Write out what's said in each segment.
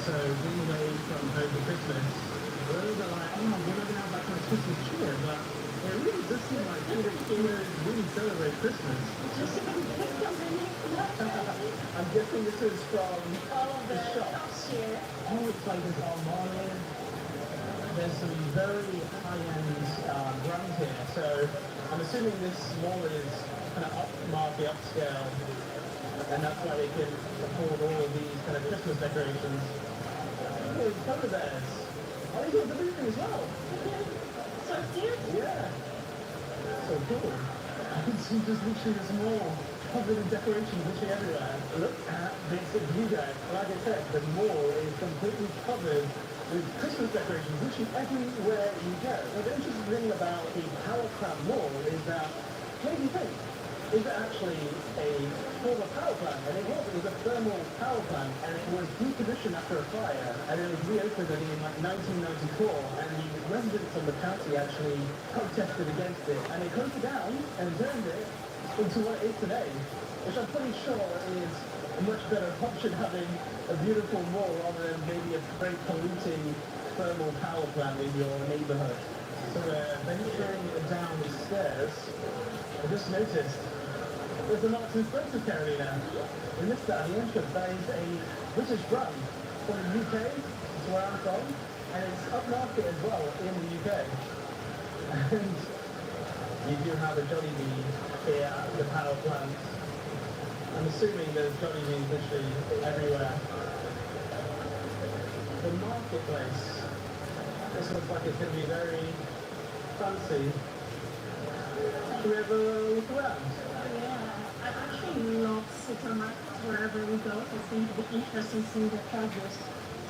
So being away from home for Christmas, a little bit like, oh, we're not going to have that kind of Christmas cheer, but it really does seem like Filipinos really celebrate Christmas. I'm guessing this is from All of the the shops. shops here. Oh, it's like this Armani. There's some very high-end brands here, so I'm assuming this mall is kind of upmarket, upscale, and that's why they can afford all of these kind of Christmas decorations. Oh, polar bears. Oh, you got the moving as well. So cute. Yeah. So cool. I can see just literally this mall covered in decorations literally everywhere. Look at this view deck. Like I said, the mall is completely covered with Christmas decorations literally everywhere you go. Now, the interesting thing about the Power Plant Mall is that, what do you think? Is it actually a former power plant? And it was a thermal power plant, and it was decommissioned after a fire, and it was reopened I think in like 1994, and the residents of the county actually protested against it, and they closed it down and turned it into what it is today, which I'm pretty sure is a much better option, having a beautiful mall rather than maybe a very polluting thermal power plant in your neighborhood. So venturing down the stairs, I just noticed there's a Marks and Spencer Carolina. We missed that at the entrance. That is a British brand from the UK. That's where I'm from. And it's upmarket as well in the UK. And you do have a Jollibee here at the power plant. I'm assuming there's Jollibees literally everywhere. The marketplace. This looks like it's going to be very fancy. Should we have a look around? Yeah, I actually love supermarkets wherever we go. It's going to be interesting seeing the produce.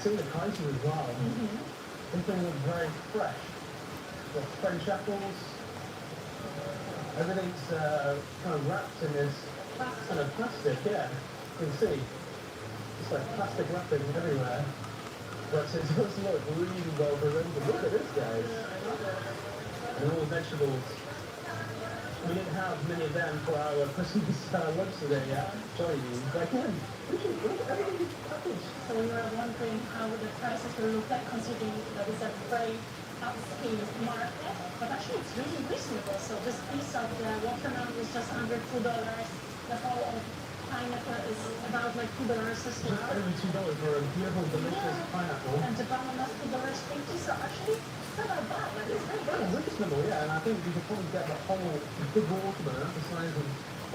Seeing the prices as well. Mm-hmm. Everything looks very fresh. Got French apples. Everything's kind of wrapped in this kind of plastic, yeah. You can see. It's like plastic wrapping everywhere. But it does look really well presented. Look at this, guys. And all the vegetables. We didn't have many of them for our Christmas lunch today at Jollibee. But again, look at everything's packaged. So we were wondering how the prices will look like considering that it's a very upscale market. But actually it's really reasonable. So this piece of the watermelon is just under $2. The whole of pineapple is about like $2 as Just well. over $2 for a beautiful, delicious pineapple. And the banana is $2.50. So actually it's not that bad. Like it's very Very good. reasonable, yeah, and I think you could probably get the whole big watermelon the size of,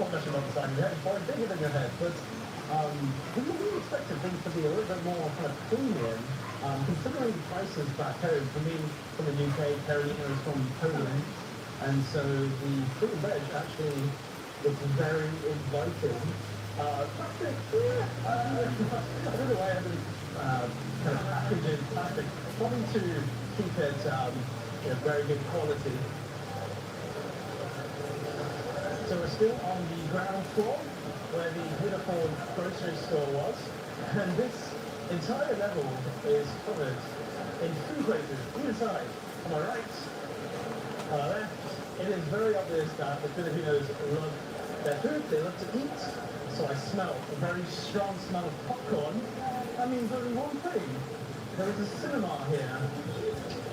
not actually about the size of your head, probably bigger than your head, but we really expected things to be a little bit more kind of premium, considering the prices back home. For me, from the UK, Carolina is from Poland, and so the fruit and veg actually looks very inviting. Plastic, yeah, I don't know why everybody kind of packaging plastic, probably to keep it very good quality. So we're still on the ground floor where the beautiful grocery store was, and this entire level is covered in food places either side. On my right, on my left, it is very obvious that the Filipinos love their food, they love to eat. So I smell a very strong smell of popcorn. That means only one thing. There is a cinema here.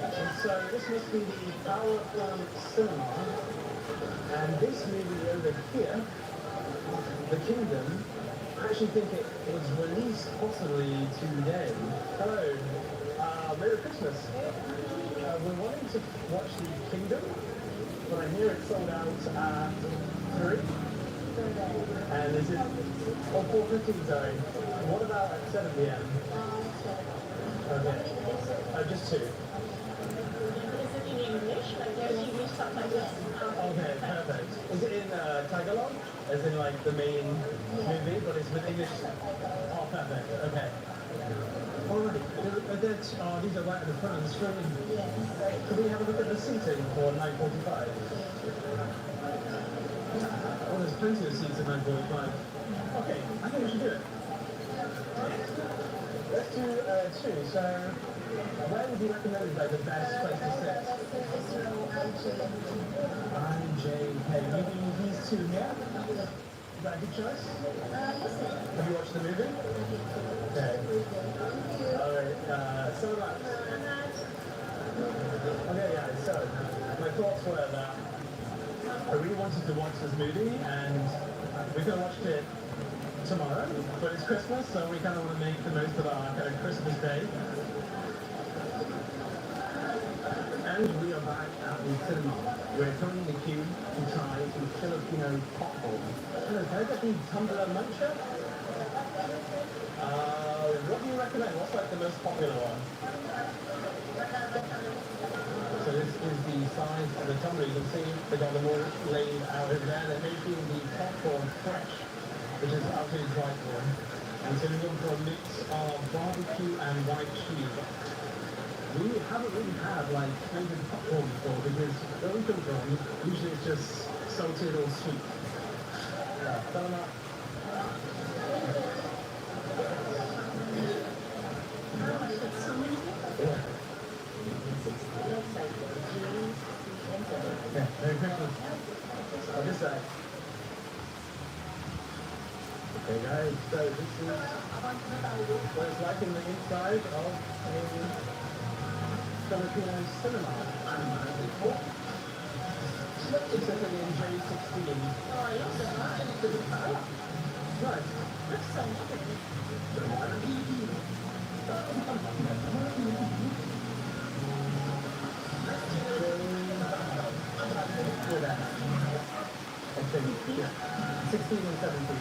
And so this must be the Power Plant Cinema. And this movie over here, The Kingdom, I actually think it was released possibly today. Hello. Merry Christmas. We're wanting to watch The Kingdom, but I hear it's sold out at 3. And is it 4:15, sorry. What about at 7 p.m.? Okay. Just 2. Is it in English? Like there's English subtitles. Okay, perfect. Is it in Tagalog? As in like the main movie, but it's with English? Oh, perfect. Okay. Alright. These are right at the front of the screen. Yes. Can we have a look at the seating for 9:45? Oh, there's plenty of seats at 9:45. Okay, I think we should do it. Let's do 2. So, where would you recommend like the best place to sit? I, J, K. Maybe these 2 here? Is that a good choice? Have you watched the movie? Okay. Alright. so much. Okay, guys, so my thoughts were that I really wanted to watch this movie, and we could have watched it tomorrow, but it's Christmas, so we kind of want to make the most of our kind of Christmas day. And we are back at the cinema. We're currently in the queue to try some Filipino popcorn. Hello, can I get the tumbler muncher? What do you recommend? What's like the most popular one? So this is the size of the tumbler. You can see they got them all laid out over there. They're making the popcorn fresh, which is absolutely delightful. And so we're going for a mix of barbecue and white cheese. We haven't really had like flavored popcorn before because where we come from, usually it's just salted or sweet. Yeah, fill them up. So many people. Yeah. Yeah, Merry Christmas. On this side. Okay guys, so this is what it's like in the inside of a Filipino cinema. It's at the J16. Oh, I love the line. Nice. Looks so lovely. For that. I think, yeah. 16 and 17.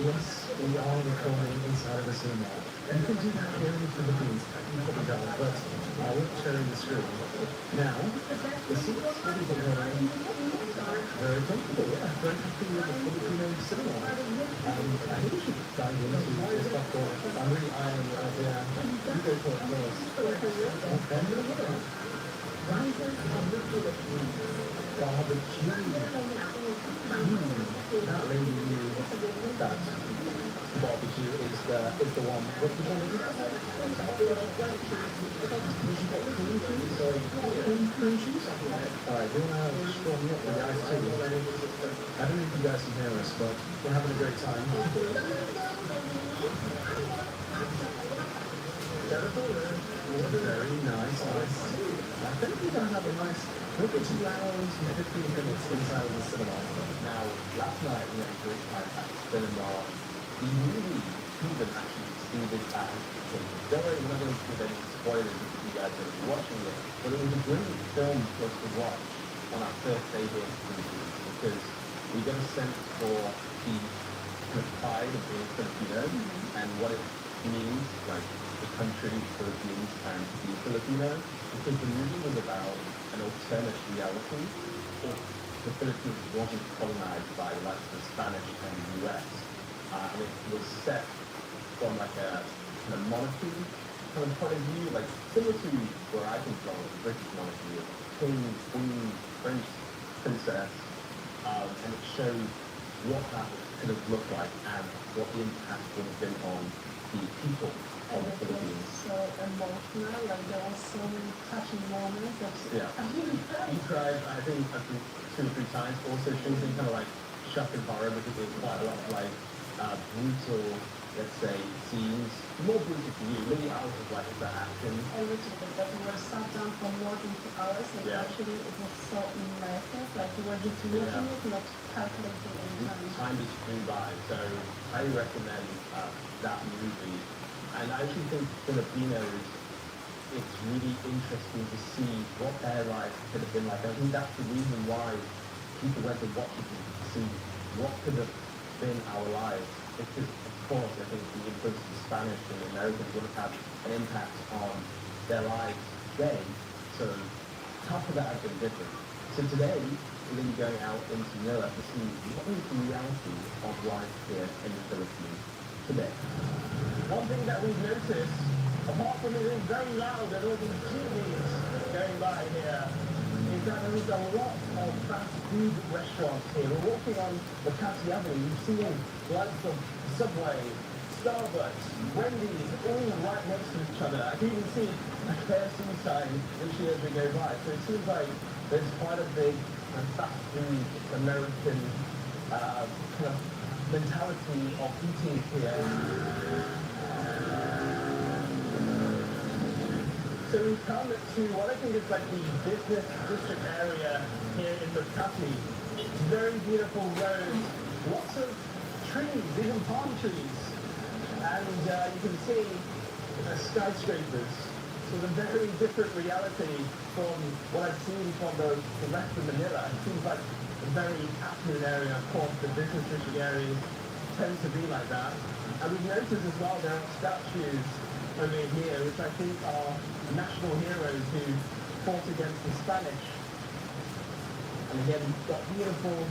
Yes, we are recording inside of the cinema. You can do that here in the Philippines, you probably don't, but I won't show you the screen. Now, the seats will be very comfortable, yeah, very comfortable with the Filipino cinema. I think we should dive into this popcorn. I'm really eyeing it right there. You go for it first. Okay. Risers of the Philippines. Barbecue. That lady knew that barbecue is the one. What's the one? Cream cheese? Alright, we're gonna strong up with the ice too. I don't know if you guys can hear us, but we're having a great time. Very nice. I think we're gonna have a nice privilege lounge in 15 minutes inside of the cinema. Now, last night we had a great time at the cinema. The movie even actually exceeded our expectations. Don't worry, we're not going to give any spoilers if you guys are watching it, but it was a great film for us to watch on our first day here in the movie because we got a sense for the pride of being Filipino and what it means, like the country, Philippines, and to be Filipino, because the movie was about an alternate reality. If the Philippines wasn't colonized by the likes of the Spanish and the US, and it was set from like a kind of monarchy kind of point of view, like similar to where I come from, the British monarchy, of king, queen, prince, princess, and it shows what that could have looked like and what the impact would have been on the people of the Philippines. So emotional, like there was so many touching moments that Yeah. I really cried. You cried, I think 2 or 3 times. Also, she was in kind of like shock and horror because there was quite a lot of like brutal, let's say, scenes. More brutal for you. Maybe I was like the action. A little bit, but we were sat down for more than 2 hours, and Yeah. actually it was so immersive, like you were just looking Yeah. it, not calculating any time. Time just flew by, so I recommend that movie. And I actually think Filipinos, it's really interesting to see what their life could have been like. I think that's the reason why people went to watch it, to see what could have been our lives. Because, of course, I think the influence of the Spanish and the Americans would have had an impact on their lives today. So how could that have been different? So today, we're going to be going out into Manila to see what is the reality of life here in the Philippines today. One thing that we've noticed, apart from it being very loud and all these jeepneys going by here, is that there is a lot of fast food restaurants here. We're walking on Makati Avenue. You've seen likes of Subway, Starbucks, Wendy's, all right next to each other. I can even see a KFC sign literally as we go by. So it seems like there's quite a big fast food American kind of mentality of eating here. we've come to what I think is like the business district area here in Makati. Very beautiful roads, lots of trees, even palm trees. And you can see skyscrapers. So a very different reality from what I've seen from the rest of Manila. It seems like a very affluent area. Of course, the business district areas tend to be like that. And we've noticed as well there are statues over here, which I think are national heroes who fought against the Spanish. And again, you've got beautiful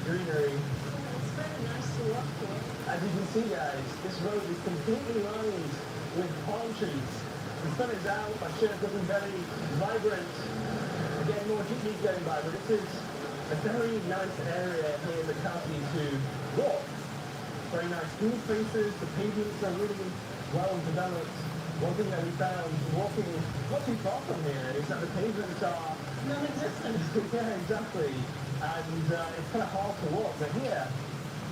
greenery. It's very nice to walk here. As you can see, guys, this road is completely lined with palm trees. The sun is out, my shirt looking very vibrant. Again, more jeepneys going by, but this is a very nice area here in Makati to walk. Very nice green spaces, the pavements are really well developed. One thing that we found walking not too far from here is that the pavements are Non-existent. yeah, exactly. And it's kind of hard to walk, but here,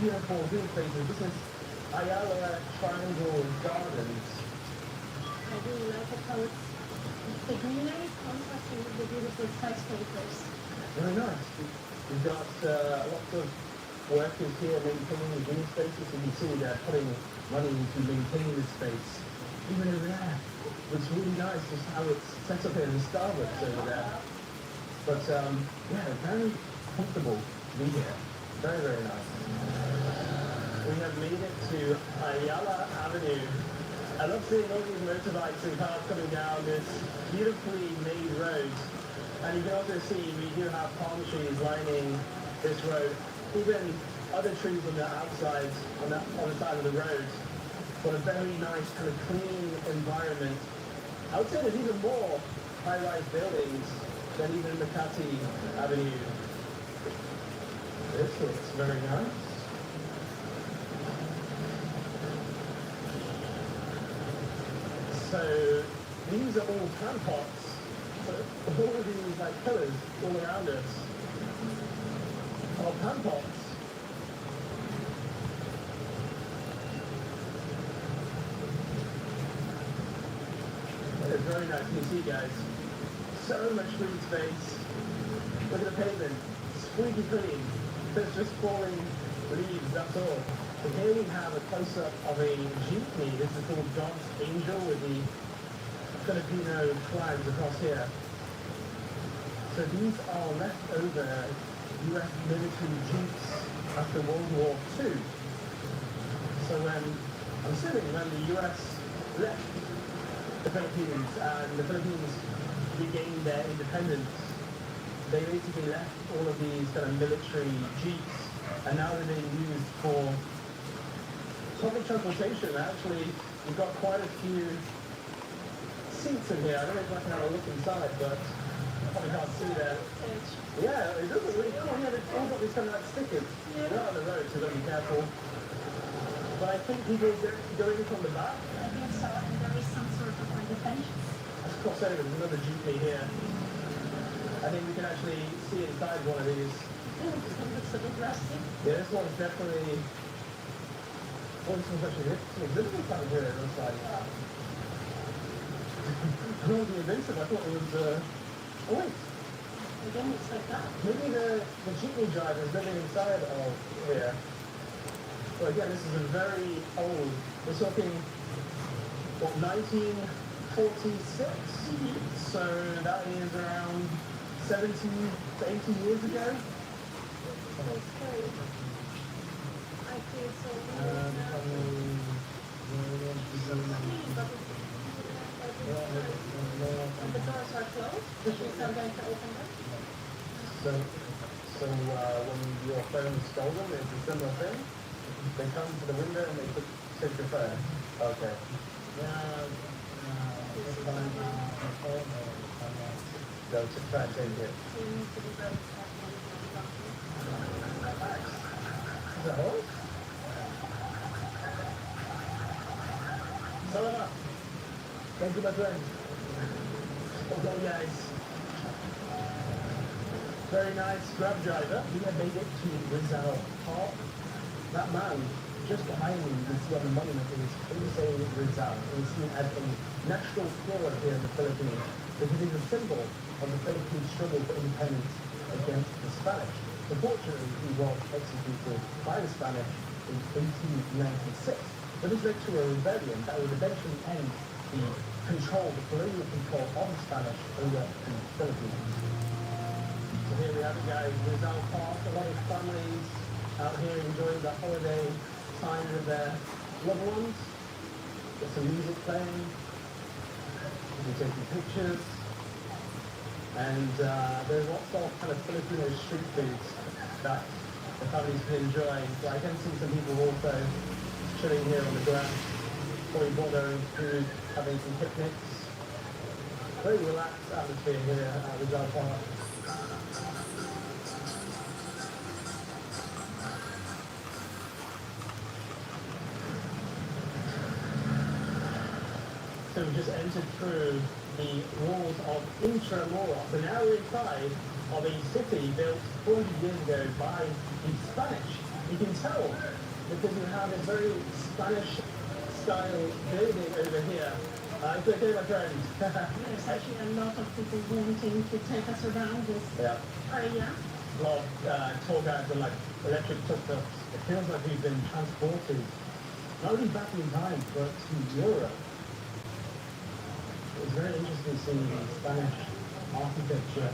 beautiful green spaces. This is Ayala Triangle Gardens. I really like it how it's the greenery contrasting with the beautiful skyscrapers. Very nice. We've got lots of workers here maintaining the green spaces. You can see they're putting money into maintaining the space. Even over there, it's really nice just how it's set up here in Starbucks over there. But yeah, very comfortable to be here. Very, very nice. We have made it to Ayala Avenue. I love seeing all these motorbikes and cars coming down this beautifully made road. And you can also see we do have palm trees lining this road. Even other trees on the outside, on the side of the road. But a very nice kind of clean environment. I would say there's even more high-rise buildings than even Makati Avenue. This looks very nice. So these are all plant pots. So all of these like pillars all around us are plant pots. It's very nice. You see, guys, so much green space. Look at the pavement, squeaky clean. There's just falling leaves, that's all. And here we have a close-up of a jeepney. This is called God's Angel with the Filipino flags across here. So these are leftover US military jeeps after World War II. So when, I'm assuming when the US left the Philippines and the Philippines regained their independence, they basically left all of these kind of military jeeps, and now they're being used for public transportation. Actually, we've got quite a few seats in here. I don't know if I can have a look inside, but I probably can't see that. Yeah, it does look really cool. Yeah, they've all got these kind of like stickers. They're out on the road, so you've got to be careful. But I think people go in from the back. I think so, and there is some sort of like defense. Let's cross over. There's another jeepney here. I think we can actually see inside one of these. It looks a bit rusty. Yeah, this one's definitely... Oh, this one's actually some exhibit kind of here, it looks like. I don't be invasive. I thought it was... Oh, wait. Again, it's like that. Maybe the jeepney driver is living inside of here. Well, again, this is a very old... We're talking, what, 1946? So that is around 70 to 80 years ago. It's scary. I feel so and the doors are closed. She's not going to open them. So when your phone is stolen, it's a similar thing. They come to the window and they take your phone. Okay. They'll just try and take it. So you need to be very careful with your doctor. Is that all? Salamat. Thank you, my friend. Okay, guys. Very nice grab driver. We have made it to Rizal Park. That man just behind me, you can see on the monument, is facing Rizal is seen as a national hero here in the Philippines because he's a symbol of the Philippine struggle for independence against the Spanish. Unfortunately, he was executed by the Spanish in 1896. But this led to a rebellion that would eventually end the colonial control of the Spanish over the Philippines. So here we have it, guys, Rizal Park, a lot of families out here enjoying the holiday time with their loved ones. Got some music playing, we're taking pictures, and there's lots of kind of Filipino street foods that the families can enjoy. So I can see some people also chilling here on the ground, probably bought their own food, having some picnics. Very relaxed atmosphere here at Rizal Park. So we just entered through the walls of Intramuros, and now we're inside of a city built 400 years ago by the Spanish. You can tell because we have a very Spanish-style building over here. It's okay, my friend. There's actually a lot of people wanting to take us around this Yeah. area. A lot of tour guides and like electric tuk-tuks. It feels like we've been transported, not only back in time, but to Europe. It's very interesting seeing the Spanish architecture.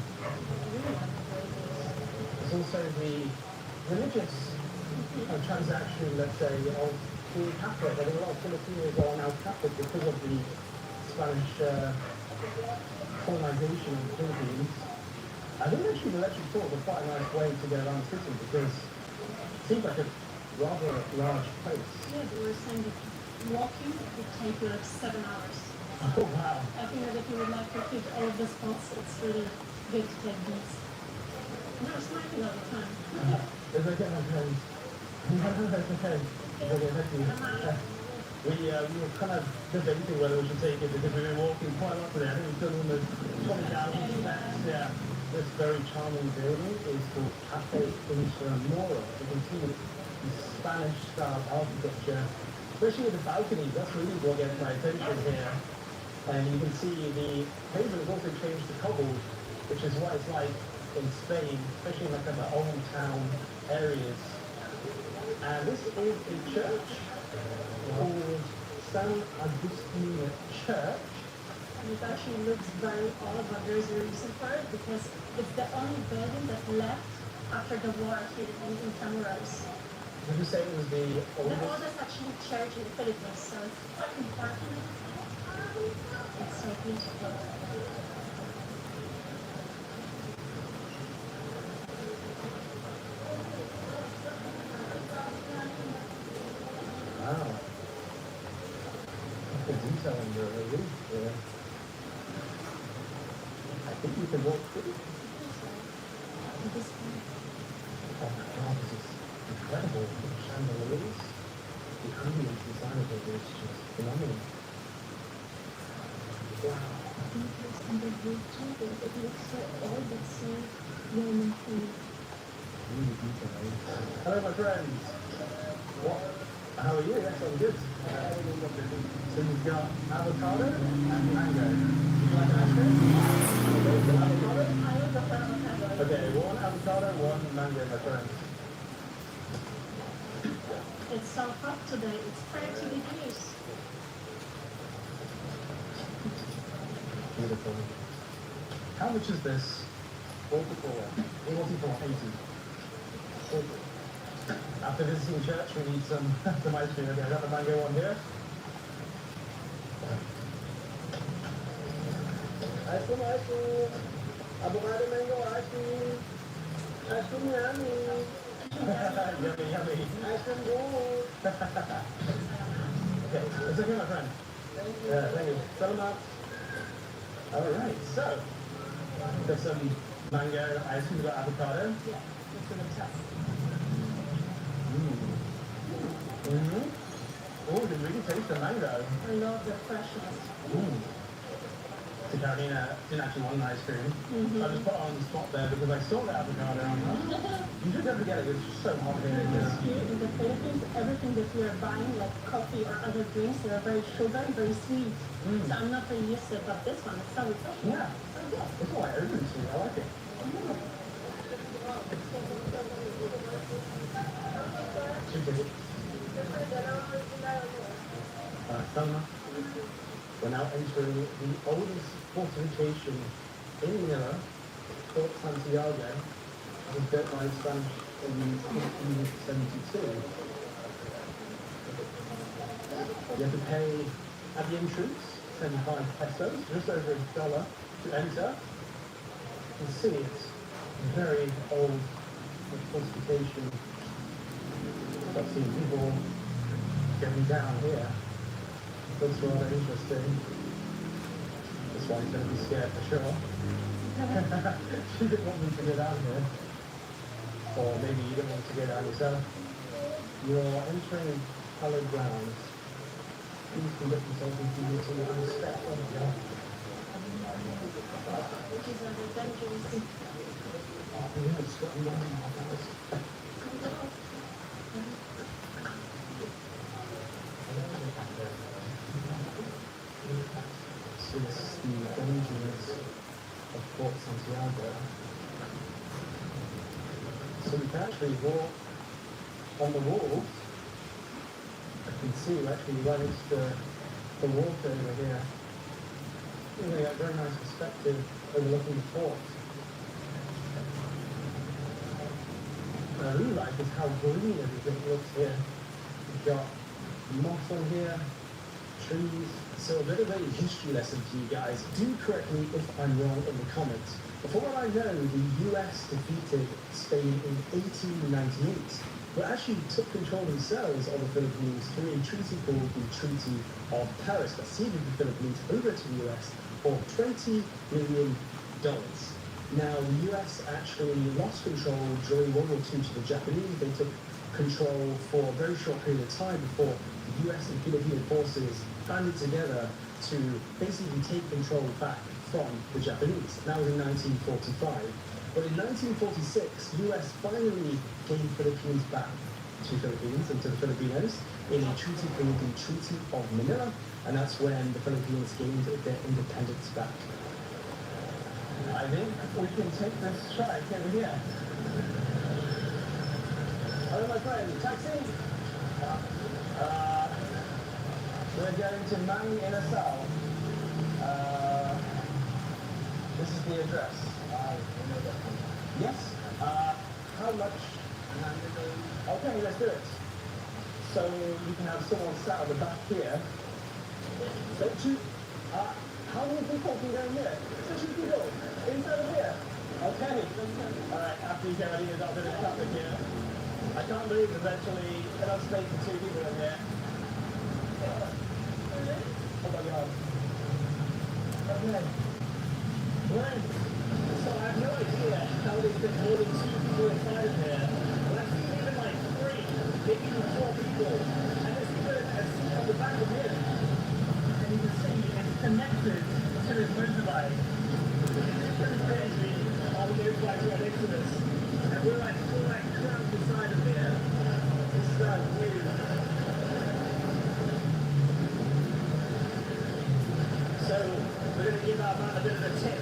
There's also the religious transaction, let's say, of being Catholic. I think a lot of Filipinos are now Catholic because of the Spanish colonization of the Philippines. I think actually the electric tours are quite a nice way to get around the city because it seems like a rather large place. Yeah, they were saying that walking would take you like 7 hours. Oh, wow. I think that if you would like to hit all of the spots, it's really good to take these. They're smiling all the time. It's okay, my friend. It's okay. It's okay, thank you. We were kind of debating whether we should take it because we've been walking quite a lot today. I think we've done almost 20,000 steps. Yeah. This very charming building is called Cafe Intramuros. You can see the Spanish-style architecture, especially with the balconies. That's really what gets my attention here. And you can see the pavement has also changed to cobbled, which is what it's like in Spain, especially in like the old town areas. And this is a church called San Agustin Church. And it actually looks very old, but there's a reason for it because it's the only building that left after the war here in Intramuros. Would you say it was the The oldest? oldest actually church in the Philippines, so it's quite important. It's so beautiful. Wow. Look at the detail in the roof there. I think you can walk through. This one. Oh my God, this is incredible. The chandeliers, the ambience design of it is just phenomenal. Wow. Details on the roof too. It looks so old but so Roman themed. Really detailed. Hello, my friends. What? How are you? Yes, I'm good. So you've got avocado and mango. Would you like an ice cream? Okay, so avocado? I would prefer avocado. Okay, one avocado, one mango, my friends. It's so hot today. It's 30 degrees. Beautiful. How much is this? 44. 80. After visiting church, we need some ice cream. Okay, I got the mango one here. Ice cream, ice cream. Avocado mango ice cream. Ice cream yummy. Yummy, yummy. Ice cream good. Okay, it's okay, my friend. Thank you. Fill them up. All right, so there's some mango ice cream, we've got avocado. Yeah, it's gonna test. Oh, they really taste the mango. I love the freshness. to Carolina, didn't actually want an ice cream. So I just put it on the spot there because I saw the avocado and I'm like, you should never get it, it's just so hot here. Here in the Philippines, everything that we are buying, like coffee or other drinks, they are very sugar, very sweet. So I'm not very used to it, but this one is so refreshing. Yeah, So good. it's all like overly sweet, I like it. Selma, we're now entering the oldest fortification in Manila, Fort Santiago. It was built by the Spanish in 1572. You have to pay at the entrance 75 pesos, just over $1 to enter. You can see it's a very old fortification. I've seen people getting down here. Looks rather interesting. This one's going to be scared for sure. She didn't want me to get out here. Or maybe you don't want to get out yourself. You're entering hallowed grounds. Please conduct yourself in dignity and respect. Which is a dangerous thing. Yeah, it's got one So this is the dungeons of Fort Santiago. So we can actually walk on the walls. I can see we're actually right into the water over here. We got a very nice perspective overlooking the fort. What I really like is how green everything looks here. We've got moss on here, trees. So a bit of a history lesson to you guys. Do correct me if I'm wrong in the comments. But from what I know, the US defeated Spain in 1898, but actually took control themselves of the Philippines through a treaty called the Treaty of Paris that ceded the Philippines over to the US for $20 million. Now, the US actually lost control during World War II to the Japanese. They took control for a very short period of time before the US and Filipino forces banded together to basically take control back from the Japanese. That was in 1945. But in 1946, US finally gave Philippines back to Philippines and to the Filipinos in a treaty called the Treaty of Manila, and that's when the Philippines gained their independence back. I think we can take this trike over here. Hello, my friend. Taxi? We're going to Mang Inasal. This is the address. Yes? How much? Okay, let's do it. So you can have someone sat at the back here. So how many people can go in here? 2 people. Inside of here. Okay. Alright, after you get ready, there's a bit of traffic here. I can't believe there's actually enough space for 2 people in here. Oh my god. Okay. Right. So I have no idea how they fit more than 2 people inside of here. But I've seen even like 3, maybe even 4 people. And there's even a seat on the back of him. And you can see it's connected to this motorbike. It's pretty crazy. All the motorbikes right next to us. And we're like crammed inside of here. It's so weird. So we're going to give our man a bit of a tip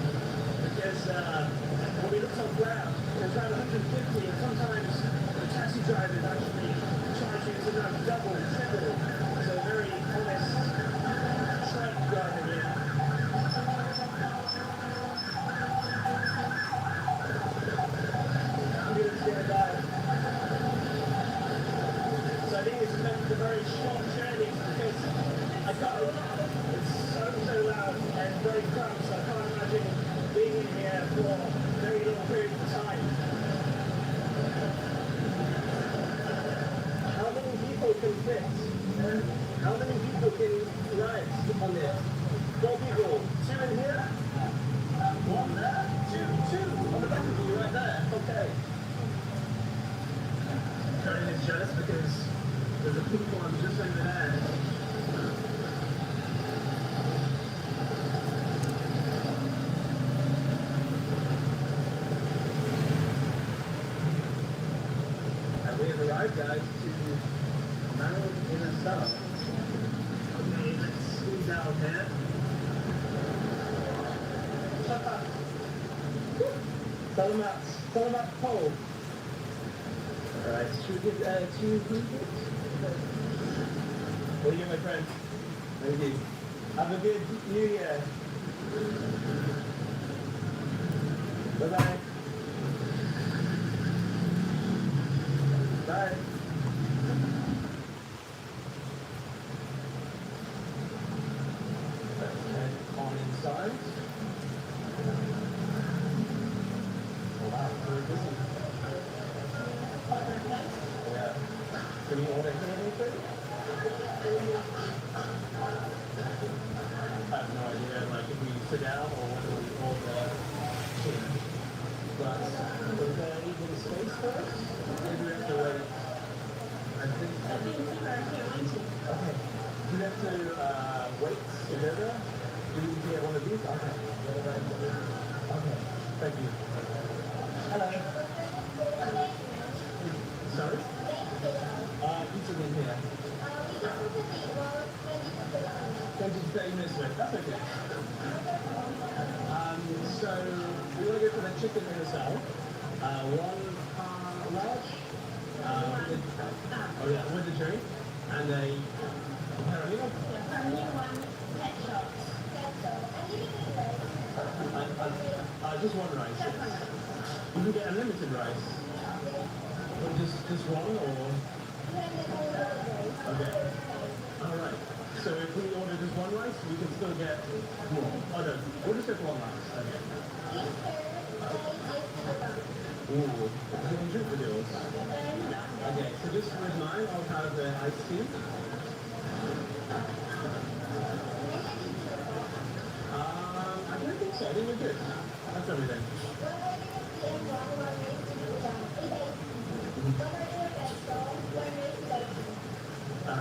because when we looked on Grab, there's around 150 and sometimes the taxi drivers actually charge you sometimes double, triple. So very honest trike driver here. I'm going to get a dive. So I think it's meant a very short journey because I can't, it's so loud and very cramped, so I can't imagine being in here for a very long period of time. How many people can fit? How many people can ride on there? 4 people. 2 in here? 1 there? 2 on the back of you right there. Okay. Karen is jealous because there's a pink one just over there. guys, to Marilyn in a setup. Okay, let's squeeze out here. Tell them about the poll. Alright, should we get 200? What do you, my friend? Thank you. Have a good New Year. Bye-bye. Bye. Let's head on inside. Oh, wow, very busy. Yeah. Can you order here anything? I have no idea, like if we sit down or whether we order here. But is there even space for us? Maybe we have to wait. I think people are here waiting. okay. Do we have to wait together? Do we get one of these? Okay. Okay. Thank you. Hello. Sorry? Pizza in here. 20 to 30 minutes away. That's okay. So we want to go for the chicken minasal. One large. With the drink. And a Carolina. Just one rice. You can get unlimited rice. Or just one or? Okay. Alright. So if we order just one rice, we can still get more. Oh no, we'll just get one rice. Okay. Ooh, I can drink the deals. Okay, so just with mine, I'll have the iced tea. I don't think so. I think we're good. That's everything.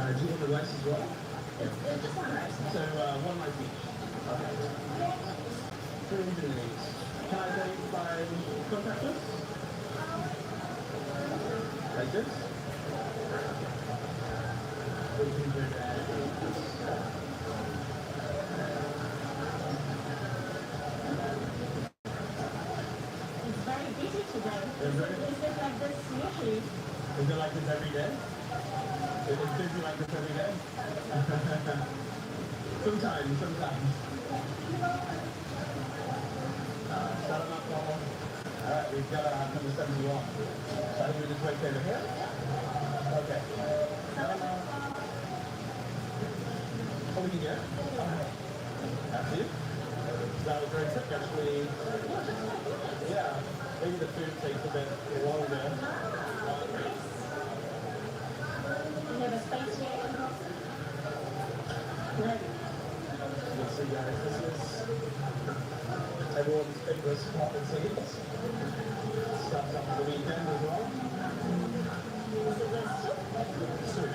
Do you want the rice as well? It's just one rice. So one rice each. Okay. 308. Can I pay by contactless? Like this? 308. It's very busy today. Is it like this usually? Is it like this every day? It's busy like this every day? Sometimes. Salam alaikum. Alright, we've got number 71. So I think we just wait over here. Okay. Oh, we can get? That's you. That was very quick, actually. Yeah. Maybe the food takes a bit longer. You have a space here? Ready. You'll see, guys, this is everyone's favorite spot and seats. Starts up for the weekend as well. Is it the soup? Soup.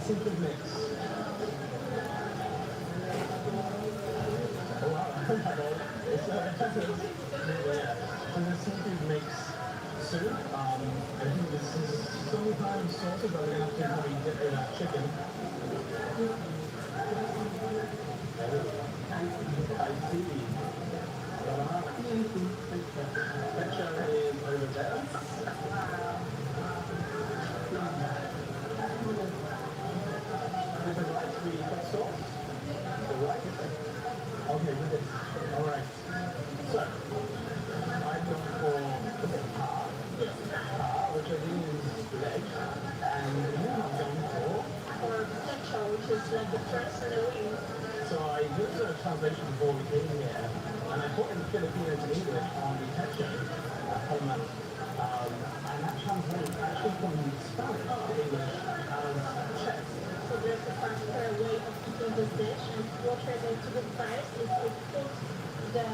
Simple mix. Oh wow. It's yeah. So the seafood mix soup. I think this is sometimes salted, but we're gonna have to probably get rid of that chicken. I see. Ketchup is over there. With the right sweet hot sauce. The right. Okay, with it. Alright. So, I've gone for which I think is leg. And you have gone for Or pecho, which is like the first in the wing. so I did a translation before we came here, and I put in Filipino to English on the techo format, and that translates actually from Spanish to English as chest. So there's a particular way of cooking this dish, and what we're going to do first is to put the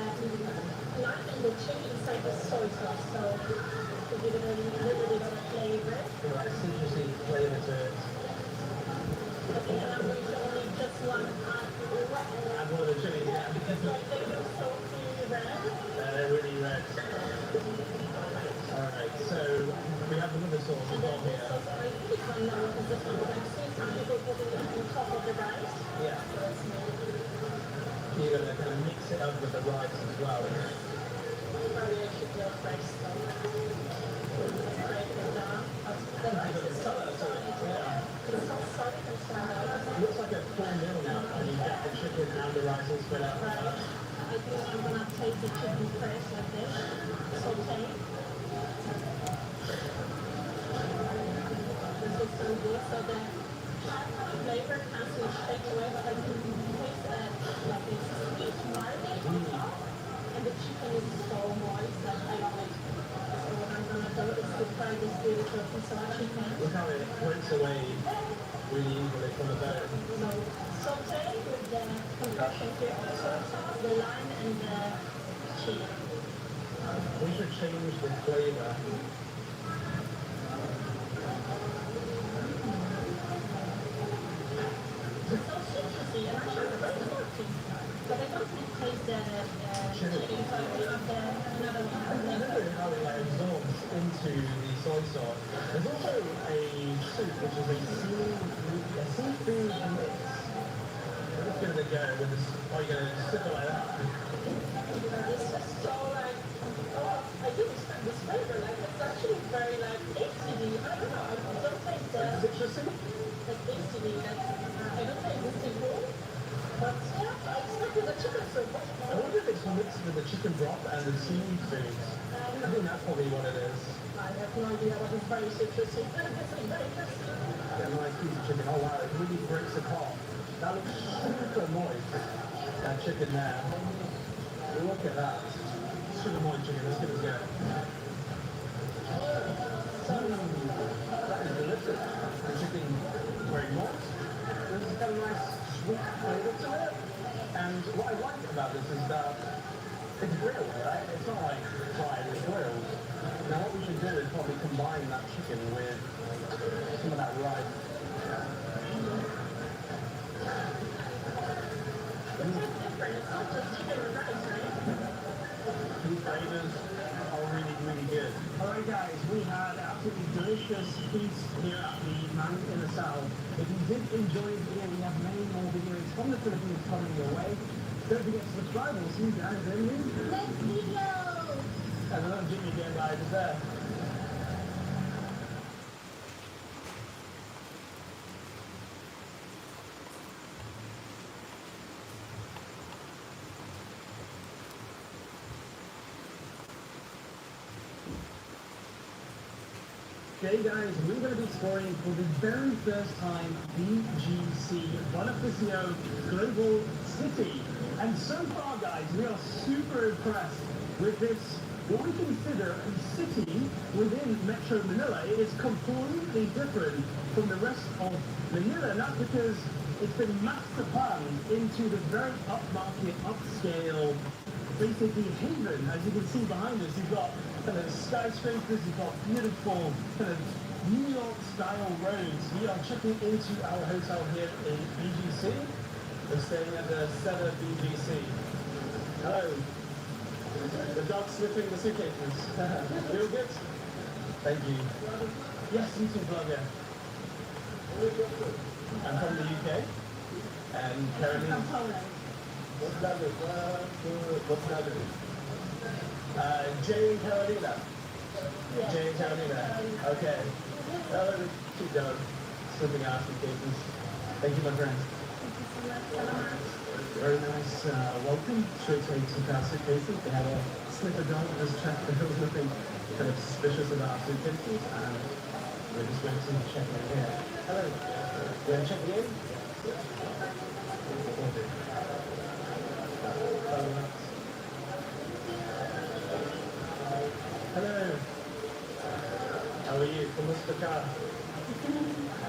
lime and the chili inside the soy sauce, so to give it a little bit of flavor. Like citrusy flavour to it. Okay, and I'm going to only just one And one of the chilies, yeah. because like they look so red. They're really red. Alright, so we have it up with the rice as well. Maybe I should go first. Break it down. The rice is so solid. Yeah. It's so solid and soft. It looks like a full meal now. And you get the chicken and the rice all spread out. Right. I think I'm gonna take the chicken first like this. Saute. This is so good. So the flavor comes in straight away, but I can taste like this sweet marinade on top. And the chicken is so moist that I love it. So what I'm gonna do is to fry this beautiful piece of chicken. Look how it floats away really easily from the bone. So saute with the concussion here also on top, the lime and the cheese. We should change the flavor. It's so citrusy and actually very salty. But I don't really taste the chili, so I will have another one. I don't know how it like absorbs into the soy sauce. There's also a soup which is a seafood mix. I'm just giving it a go with this. Are you going to sip it like that? This is so like, I do expect this flavor, like it's actually very like tasty. I don't know, I don't taste the Citrusy? tasty, like I don't taste the seafood. But yeah, I expect with the chicken soup. I wonder if it's mixed with the chicken broth and the seafood. I think that's probably what it is. I have no idea what is very citrusy. This is very tasty. Yeah, nice piece of chicken. Oh wow, it really breaks apart. That looks super moist. That chicken there. Look at that. Super moist chicken. Let's give it a go. That is delicious. The chicken is very moist. There's got a nice sweet flavour to it. And what I like about this is that it's grilled, right? It's not like fried, it's grilled. Now what we should do is probably combine that chicken with some of that rice. It's not just chicken and rice, right? These flavors are really, really good. Alright guys, we had an absolutely delicious feast here at the Mount in the South. If you did enjoy the video, we have many more videos from the Philippines coming your way. Don't forget to subscribe. We'll see you guys in the Next video! And another Jimmy again, guys, is there. Okay guys, we're going to be exploring for the very first time BGC, Bonifacio Global City. And so far guys, we are super impressed with this, what we consider a city within Metro Manila. It is completely different from the rest of Manila, and that's because it's been master planned into the very upmarket, upscale, basically haven. As you can see behind us, you've got kind of skyscrapers, you've got beautiful kind of New York style roads. We are checking into our hotel here in BGC. We're staying at the Cedar BGC. Hello. The dog sniffing the suitcases. Feel good? Thank you. Yes, YouTube vlogger. I'm from the UK. And Caroline. From Poland. What's that? What's that? Jay and Carolina. Yeah. Jay and Carolina. Okay. Keep going. Slipping out suitcases. Thank you, my friend. Thank you so much. Salamat. Very nice welcome. Straight away to our suitcases. They had a sniffer dog that was checked. There was nothing kind of suspicious about our suitcases. And we're just waiting to check in here. Hello. You want to check in? Hello. How are you? Kumusta ka?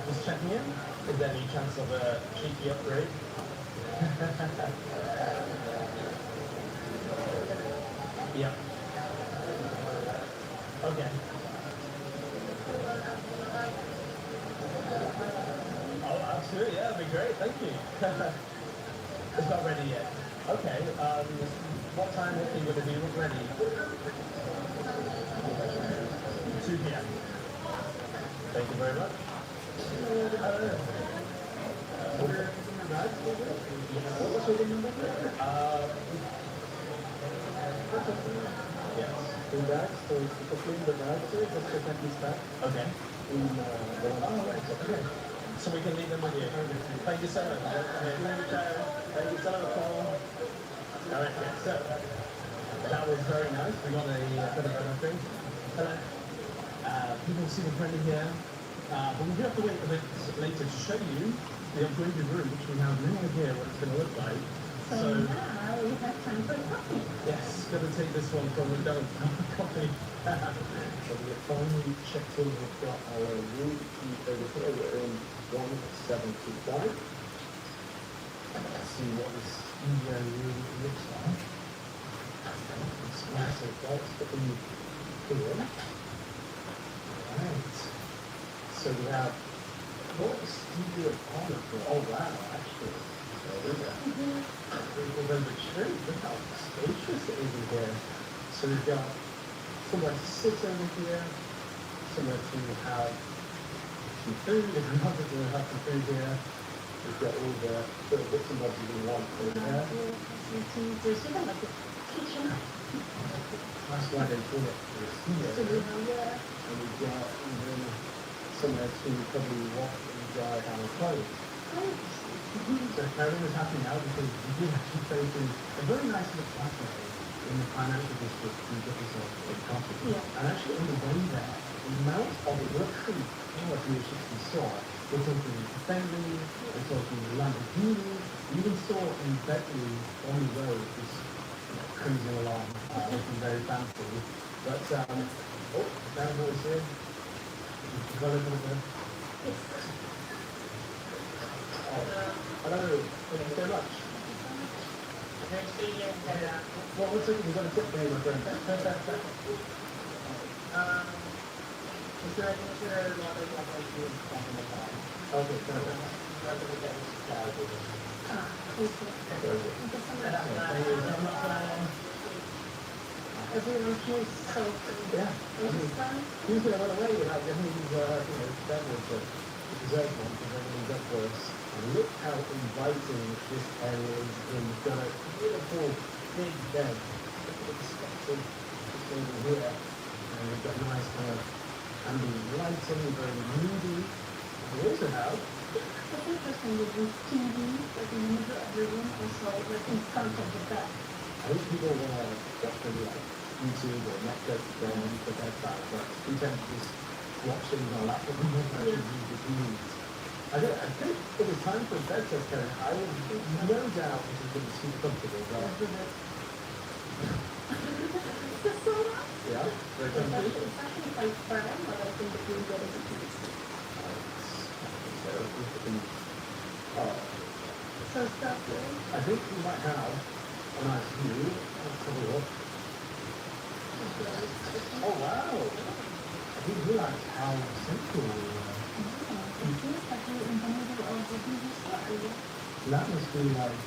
Just checking in. Is there any chance of a cheeky upgrade? Yeah. Okay. Oh, absolutely. Yeah, that'd be great. Thank you. It's not ready yet. Okay. What time would it be ready? 2 p.m. Thank you very much. What's your name number? Yes. In bags, so to clean the bags, just check that this back Okay. in the Oh, right. Okay. So we can leave them with you. Thank you so much. Thank you, Sharon. Thank you so much, Paul. All right, yeah. So that was very nice. We got a bit of everything. Hello. People seem friendly here. But we do have to wait a bit later to show you the upgraded room, which we have no idea what it's going to look like. So now we have time for coffee. Yes, going to take this one from McDonald's coffee. So we have finally checked in. We've got our room key over here. We're in 175. Let's see what this studio room looks like. It's massive. That's the thing here. Right. So we have What a studio apartment for. oh wow, actually. So look at we've overturned. Look how spacious it is in here. So we've got somewhere to sit over here, somewhere to have some food. If we wanted to have some food here, we've got all the little bits and bobs you want over there. There's even like a kitchen. That's why they call it the studio. So we have there. And we've got even somewhere to probably wash and dry our clothes. So Karen is happy now because we did actually go to a very nice little cafe in the financial district to get yourself a coffee. Yeah. And actually on the way there, the amount of luxury car dealerships we saw, we're talking Bentley, we're talking Lamborghini, we even saw in Bentley on the road just cruising along, looking very fancy. But, oh, that voice here. You've got a little bit. Yes. Hello, thank you so much. What was it? You've got a tip for me, my friend. Okay, perfect. Ah, thank you. Thank you so much. Everyone here is so friendly. Yeah. Which is fun. Usually I run away without getting these, beverage, the dessert one, because everything's up for us. And look how inviting this area is. We've got a beautiful big bed. Look at the perspective just over here. And we've got nice kind of ambient lighting, very moody. And we also have What's interesting is with TV, like in the middle of the room, also like in front of the bed. I think people want to watch maybe like YouTube or Netflix, then put their back, but we tend to just watch things on a laptop and not actually use the TVs. I think if it's time for a bed test, Karen, I would no doubt this is going to be super comfortable. But It's so nice. yeah, very It's comfortable. actually quite firm, but I think it will get it to this. So we can, So start with. I think we might have a nice view. Let's have a look. Oh wow! I didn't realize how central we were. That must be like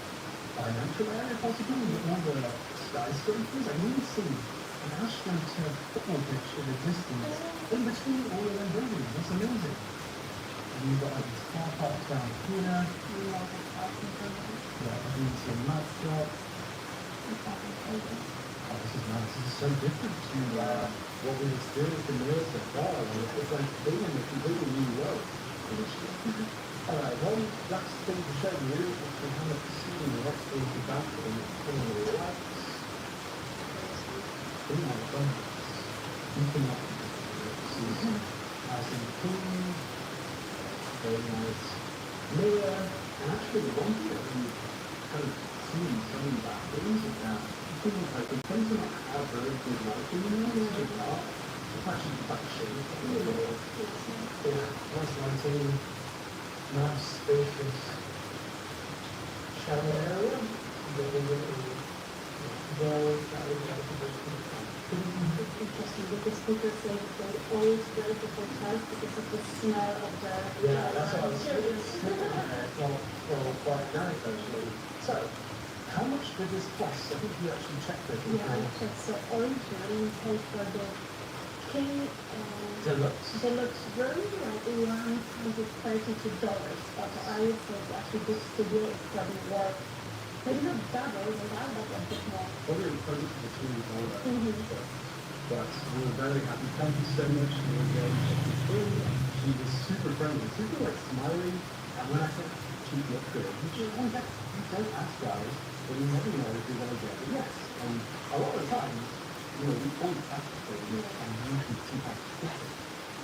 financial area possibly, with all the skyscrapers. I need to see an astroturf football pitch in the distance, in between all of them buildings. That's amazing. And you've got like these car parks down here. Yeah, I need some mascot. Oh, this is nice. This is so different to what we've experienced in Wales so far. It's like being in a completely new world. Alright, one last thing to show you is we have a ceiling right into the bathroom. Putting the lights. Oh my god. You can see nice and clean. Very nice mirror. And actually the one thing that we kind of see in some bathrooms is that things like they tend to not have very good lighting in them, which is not. It's actually quite shady. Yeah, nice lighting. Nice spacious shower area. Interesting because people say that they always go to hotels because of the smell of the Yeah, that's what I was interiors. well, quite nice actually. So, how much did this cost? I think you actually checked it Yeah, I before. checked. So originally we paid for the King Deluxe. Deluxe room like $132, but I would say actually this studio is probably worth Maybe not double, but a bit more. Probably closer to the two older. Mm-hmm. But we were very happy. Thank you so much for your game. She was super friendly, super like smiling. And when I said she looked good, you don't ask guys, but you never know if you're going to get a yes. And a lot of the times, we always ask for things and usually sometimes get it.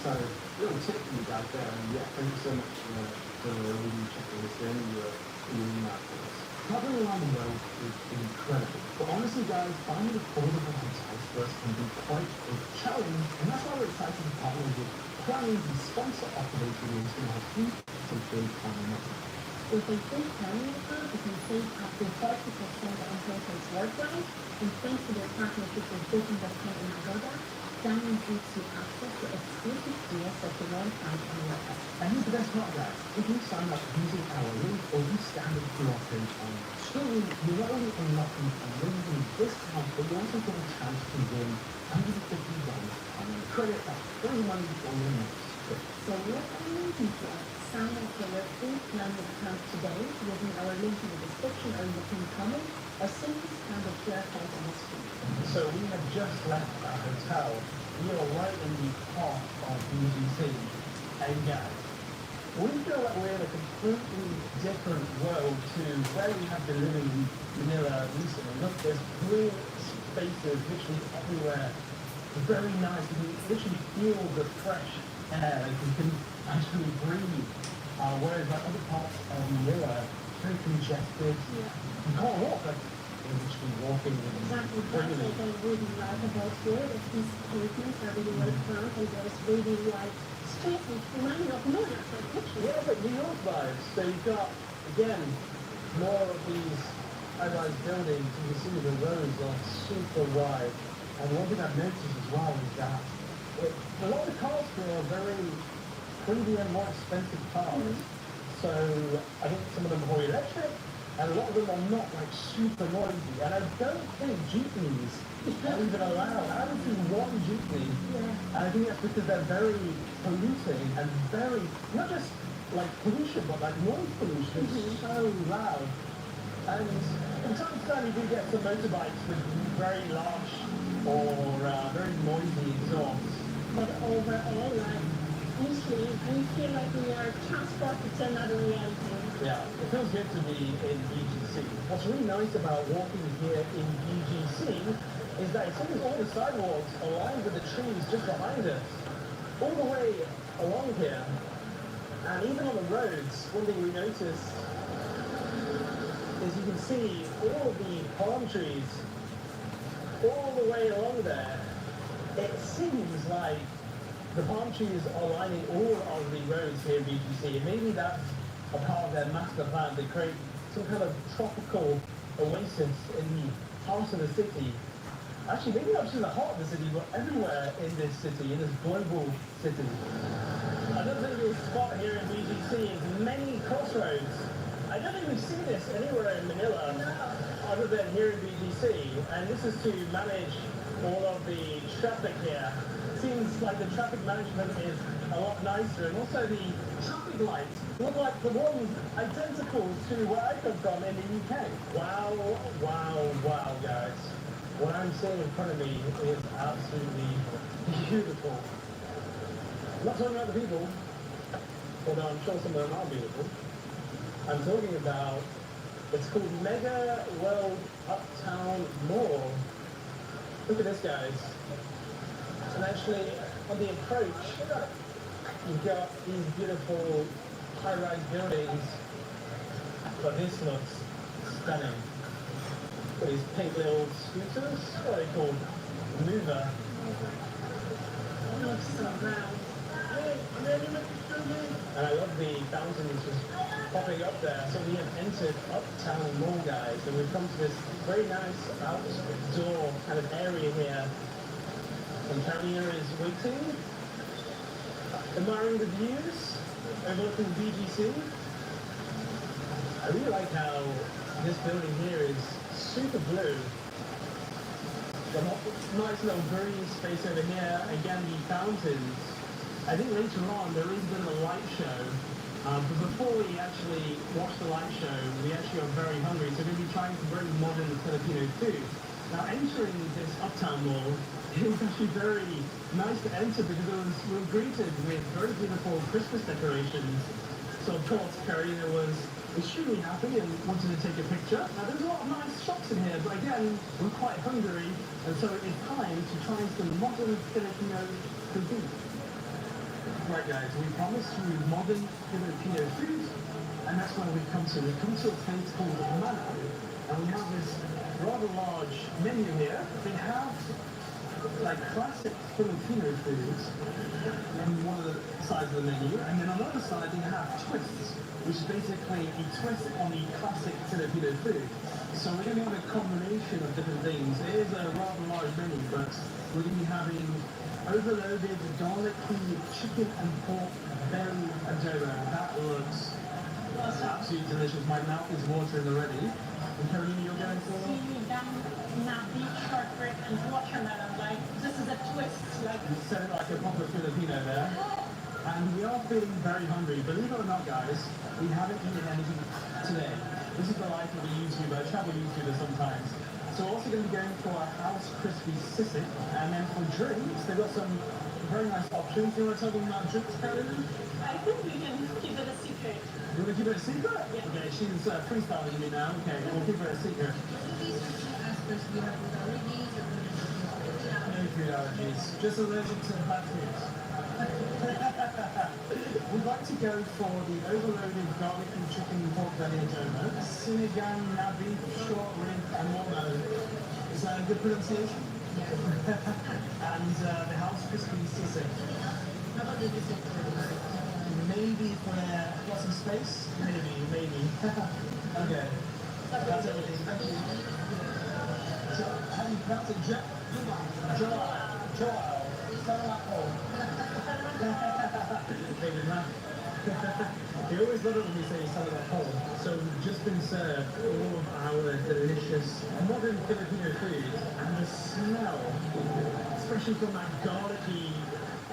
So, little tip for you guys there. And yeah, thank you so much for really checking this in. You're doing that for us. Traveling around the world is incredible. But honestly, guys, finding affordable hotels for us can be quite a challenge. And that's why we're excited to partner with Planning, the sponsor of today's video, is going to help you to build planning methods. With a free planning account, you can save up to 40% on hotels worldwide. And thanks to their partnership with Booking.com and Agoda, Diamond gives you access to exclusive deals that you won't find anywhere else. And here's the best part, guys. If you sign up using our link or you scan the QR code on the screen, you're not only unlocking a amazing discount, but you also get a chance to win $150 on your credit. That's free money on your next trip. So what are you waiting for? Sign up for your free planning account today using our link in the description or in the pinned comment, or simply scan the QR code on the screen. So we have just left our hotel. We are right in the heart of BGC. And guys, we feel like we're in a completely different world to where we have been living in Manila recently. Look, there's green spaces literally everywhere. Very nice. You can literally feel the fresh air. Like you can actually breathe. Whereas like other parts of Manila, very congested. Yeah. You can't walk. Like, you're literally walking and Exactly, that's breathing. what I really like about here, that these pavements are really well planned and there's really like streets which remind me of New York, like literally. Yeah, but New York vibes. So you've got, again, more of these high-rise buildings. You can see the roads are super wide. And one thing I've noticed as well is that a lot of the cars here are very premium, more expensive cars. So I think some of them are electric, and a lot of them are not like super noisy. And I don't think jeepneys are even allowed. I haven't seen one jeepney. Yeah. And I think that's because they're very polluting and very, not just like pollution, but like noise pollution. It's so loud. And from time to time you do get some motorbikes with very large or very noisy exhausts. But overall, like, usually we feel like we are transported to another reality. Yeah, it feels good to be in BGC. What's really nice about walking here in BGC is that it seems all the sidewalks are lined with the trees just behind us. All the way along here, and even on the roads, one thing we noticed is you can see all of the palm trees all the way along there. It seems like the palm trees are lining all of the roads here in BGC, and maybe that's a part of their master plan to create some kind of tropical oasis in the heart of the city. Actually, maybe not just in the heart of the city, but everywhere in this city, in this global city. Another thing you'll spot here in BGC is many crossroads. I don't think we've seen this anywhere in Manila other than here in BGC, and this is to manage all of the traffic here. Seems like the traffic management is a lot nicer, and also the traffic lights look like the ones identical to where I come from in the UK. Wow, wow, wow, guys. What I'm seeing in front of me is absolutely beautiful. I'm not talking about the people, although I'm sure some of them are beautiful. I'm talking about, it's called Mega World Uptown Mall. Look at this, guys. And actually, on the approach, you've got these beautiful high-rise buildings, but this looks stunning. Got these pink little scooters, what are they called? Mover. It looks so round. And I love the fountains just popping up there. So we have entered Uptown Mall, guys, and we've come to this very nice outdoor kind of area here. And Carolina is waiting, admiring the views, overlooking BGC. I really like how this building here is super blue. The nice little green space over here. Again, the fountains. I think later on there is a bit of a light show But before we actually watch the light show, we actually are very hungry, so we're going to be trying some very modern Filipino food. Now, entering this Uptown Mall, it was actually very nice to enter because we were greeted with very beautiful Christmas decorations. So, of course, Karina was extremely happy and wanted to take a picture. Now, there's a lot of nice shops in here, but again, we're quite hungry, and so it's time to try some modern Filipino cuisine. Right, guys, we promised you modern Filipino food, and that's where we come to. We come to a place called Mana, and we have this rather large menu here. They have like classic Filipino foods on one of the sides of the menu, and then on the other side they have twists, which is basically a twist on the classic Filipino food. So we're going to have a combination of different things. It is a rather large menu, but we're going to be having overloaded garlicky chicken and pork belly adobo. That looks absolutely delicious. My mouth is watering already. And Karina, you're going for? Nabi, shortbread, and watermelon. Like, this is a twist. Like, You said it like a proper Filipino there. And we are feeling very hungry. Believe it or not, guys, we haven't eaten anything today. This is the life of a YouTuber, a travel YouTuber sometimes. So we're also going to be going for a house crispy sisig. And then for drinks, they've got some very nice options. You want to tell them about drinks, Carolyn? I think we can keep it a secret. You want to keep it a secret? Yeah. Okay, she's freestyling me now. Okay, we'll keep it a secret. No food allergies. Just allergic to bad foods. We'd like to go for the overloaded garlic and chicken pork belly adobo, sinigang, nabi, short rib, and watermelon. Is that a good pronunciation? And the house crispy sisig. Maybe if we're got some space. Maybe. Okay. That's everything. So, how do you pronounce it? Joel. Maybe not. You always love it when you say salad hole. So we've just been served all of our delicious modern Filipino food, and the smell, especially from that garlicky,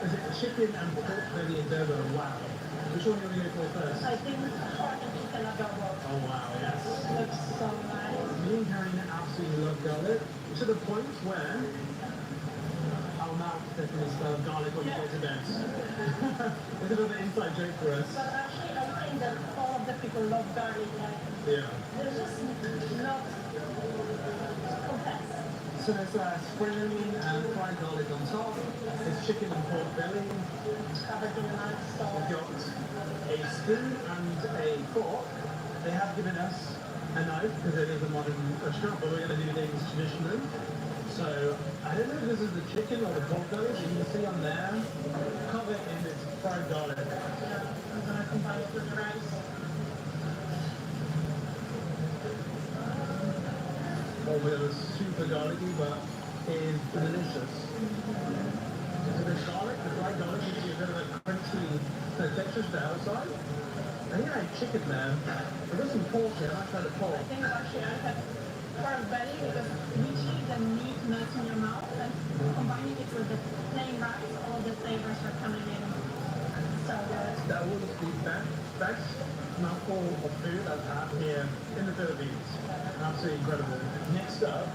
is it chicken and pork belly adobo? Wow. Which one are you going to go for first? I think pork and chicken adobo. Oh wow, yes. Looks so nice. Me and Karina absolutely love garlic, to the point where our mouth definitely smells garlic when we go to bed. It's a bit of an inside joke for us. But actually, I think that all of the people love garlic. Like, Yeah. there's just not confess. So there's spring onion and fried garlic on top. There's chicken and pork belly. Covered in a nice We've sauce. got a spoon and a fork. They have given us a knife because it is a modern restaurant, but we're going to do things traditionally. So I don't know if this is the chicken or the pork belly. So you can see on there, covered in this fried garlic. Yeah, I'm gonna combine it with the rice. Oh, it was super garlicky, but it is delicious. So the garlic, the fried garlic gives you a bit of a crunchy texture to the outside. I think I had chicken there. I've got some pork here. I might try the pork. I think actually I have pork belly because literally the meat melts in your mouth, and combining it with the plain rice, all the flavors are coming in. So good. That was the best mouthful of food I've had here in the Philippines. Absolutely incredible. Next up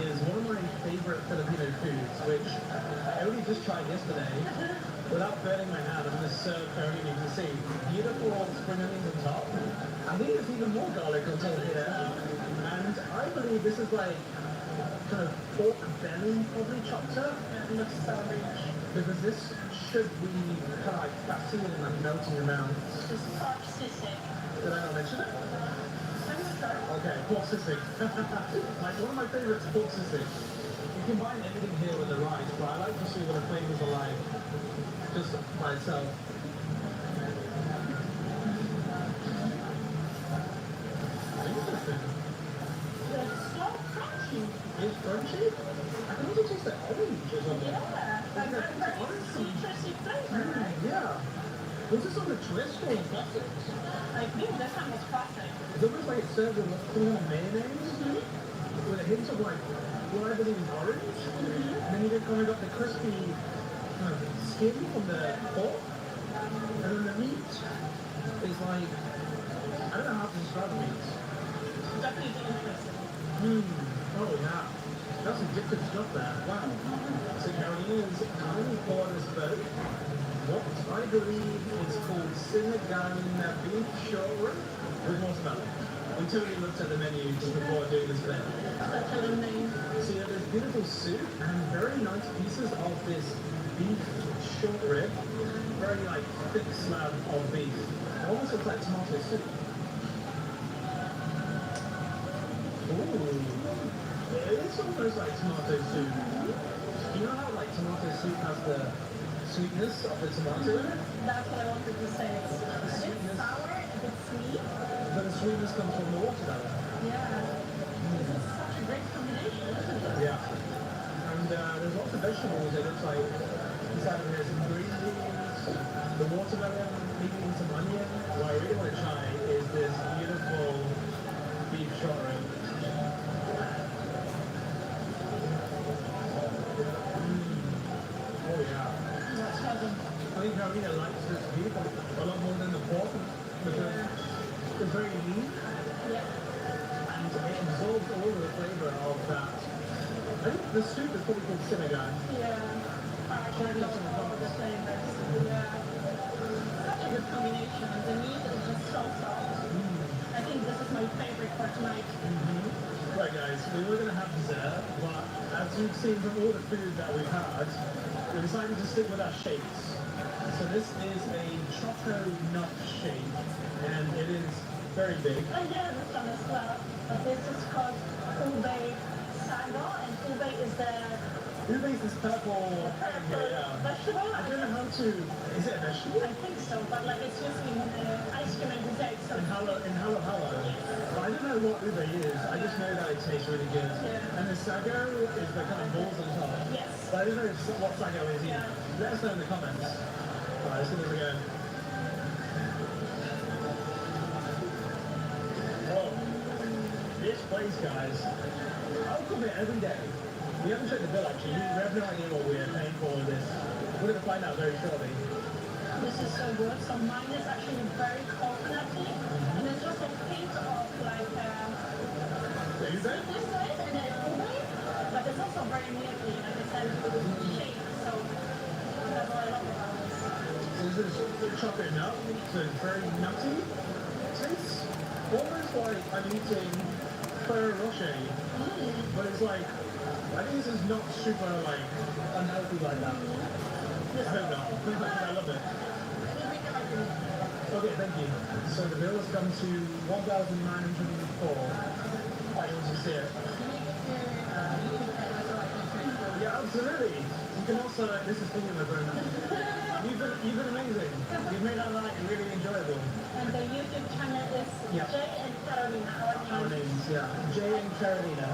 is one of my favorite Filipino foods, which I only just tried yesterday. Without burning my hand, I'm going to serve Karina. You can see beautiful spring onions on top. I think there's even more garlic on top here. And I believe this is like kind of pork belly probably chopped up. It looks so rich. Because this should be kind of like fatty and like melt in your mouth. This pork sisig. Did I not mention it? I'm sure. Okay, pork sisig. Like one of my favorites, pork sisig. You combine everything here with the rice, but I like to see what the flavors are like just by itself. Interesting. It's so crunchy. It's crunchy. I can also taste the orange or something. Yeah, like Okay, very orange. citrusy flavor, right? Yeah. Was this on the twist or on classic? I think this one was classic. It's almost like it's served with some kind of mayonnaise with a hint of like what I believe is orange. And then you kind of got the crispy kind of skin from the pork. And then the meat is like, I don't know how to describe the beef. Definitely interesting. Oh yeah. That's some good stuff there. Wow. So Carolina's 9 spoke. What I believe is called Sinigang beef short rib with watermelon. We totally looked at the menu just before doing this bit. Such a long name. So you have this beautiful soup and very nice pieces of this beef short rib. Very like thick slab of beef. It almost looks like tomato soup. Ooh. It is almost like tomato soup. You know how like tomato soup has the sweetness of the tomato in it? That's what I wanted to say. It's a bit sour, a bit sweet. But the sweetness comes from the watermelon. Yeah. This is such a great combination, isn't it? Yeah. And there's lots of vegetables. It looks like inside of here some green beans, the watermelon, maybe some onion. What I really want to try is this beautiful beef short rib. Oh yeah. That's heaven. I think Carolina likes this beef a lot more than the pork because it's very lean Yeah. and it absorbs all of the flavor of that. I think the soup is probably called sinigang. Yeah. I love all the flavors. Yeah. Such a good combination. And the meat is just so soft. I think this is my favorite for tonight. Right guys, we were going to have dessert, but as you've seen from all the food that we've had, we decided to stick with our shakes. So this is a choco nut shake, and it is very big. And yeah, this one as well. But this is called ube sago, and ube is the Who makes this purple thing here? Yeah. vegetable. I don't know how to, is it a vegetable? I think so, but like it's used in ice cream and dessert. So In halo. But I don't know what ube is, I just know that it tastes really good. Yeah. And the sago is the kind of balls on top. yes. But I don't know what sago is either. Yeah. Let us know in the comments. Alright, let's give this a go. Whoa. This place, guys, I'll come here every day. We haven't checked the bill actually. We have no idea what we're paying for this. We're going to find out very shortly. This is so good. So mine is actually very coconutty, and it's just a hint of like So you bet? sweetness to it, and then ube, but it's also very milky, like I said, shake. So that's what I love about this. So this is chocolate nut, so it's very nutty. Tastes almost like I'm eating Ferrero Rocher, but it's like, I think this is not super like unhealthy like that. I hope not. I love it. Okay, thank you. So the bill has come to 1,904. I also see it. Yeah, absolutely. You can also, this is thinking of very nice. You've been amazing. You've made our night really enjoyable. And the YouTube channel is Yeah. Jay and Carolina. Our names, yeah. Jay and Carolina.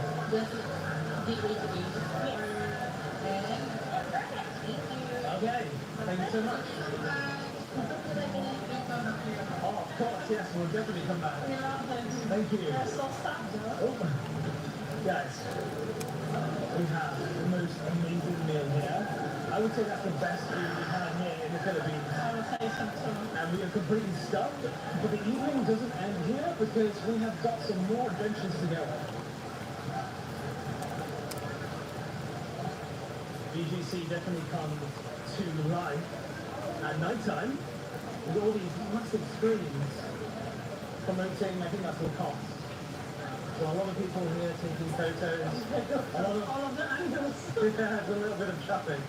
Okay, thank you so much. Oh, of course, yes, we'll definitely come back. We love them. Thank you. They're so stuffed though. Oh, guys, we have the most amazing meal here. I would say that's the best food we've had here in the Philippines. I would say so too. And we are completely stuffed, but the evening doesn't end here because we have got some more adventures to go. BGC definitely comes to life at night time with all these massive screens promoting, I think that's the cost. So a lot of people here taking photos, a lot of, All of the angles. yeah, there's a little bit of traffic.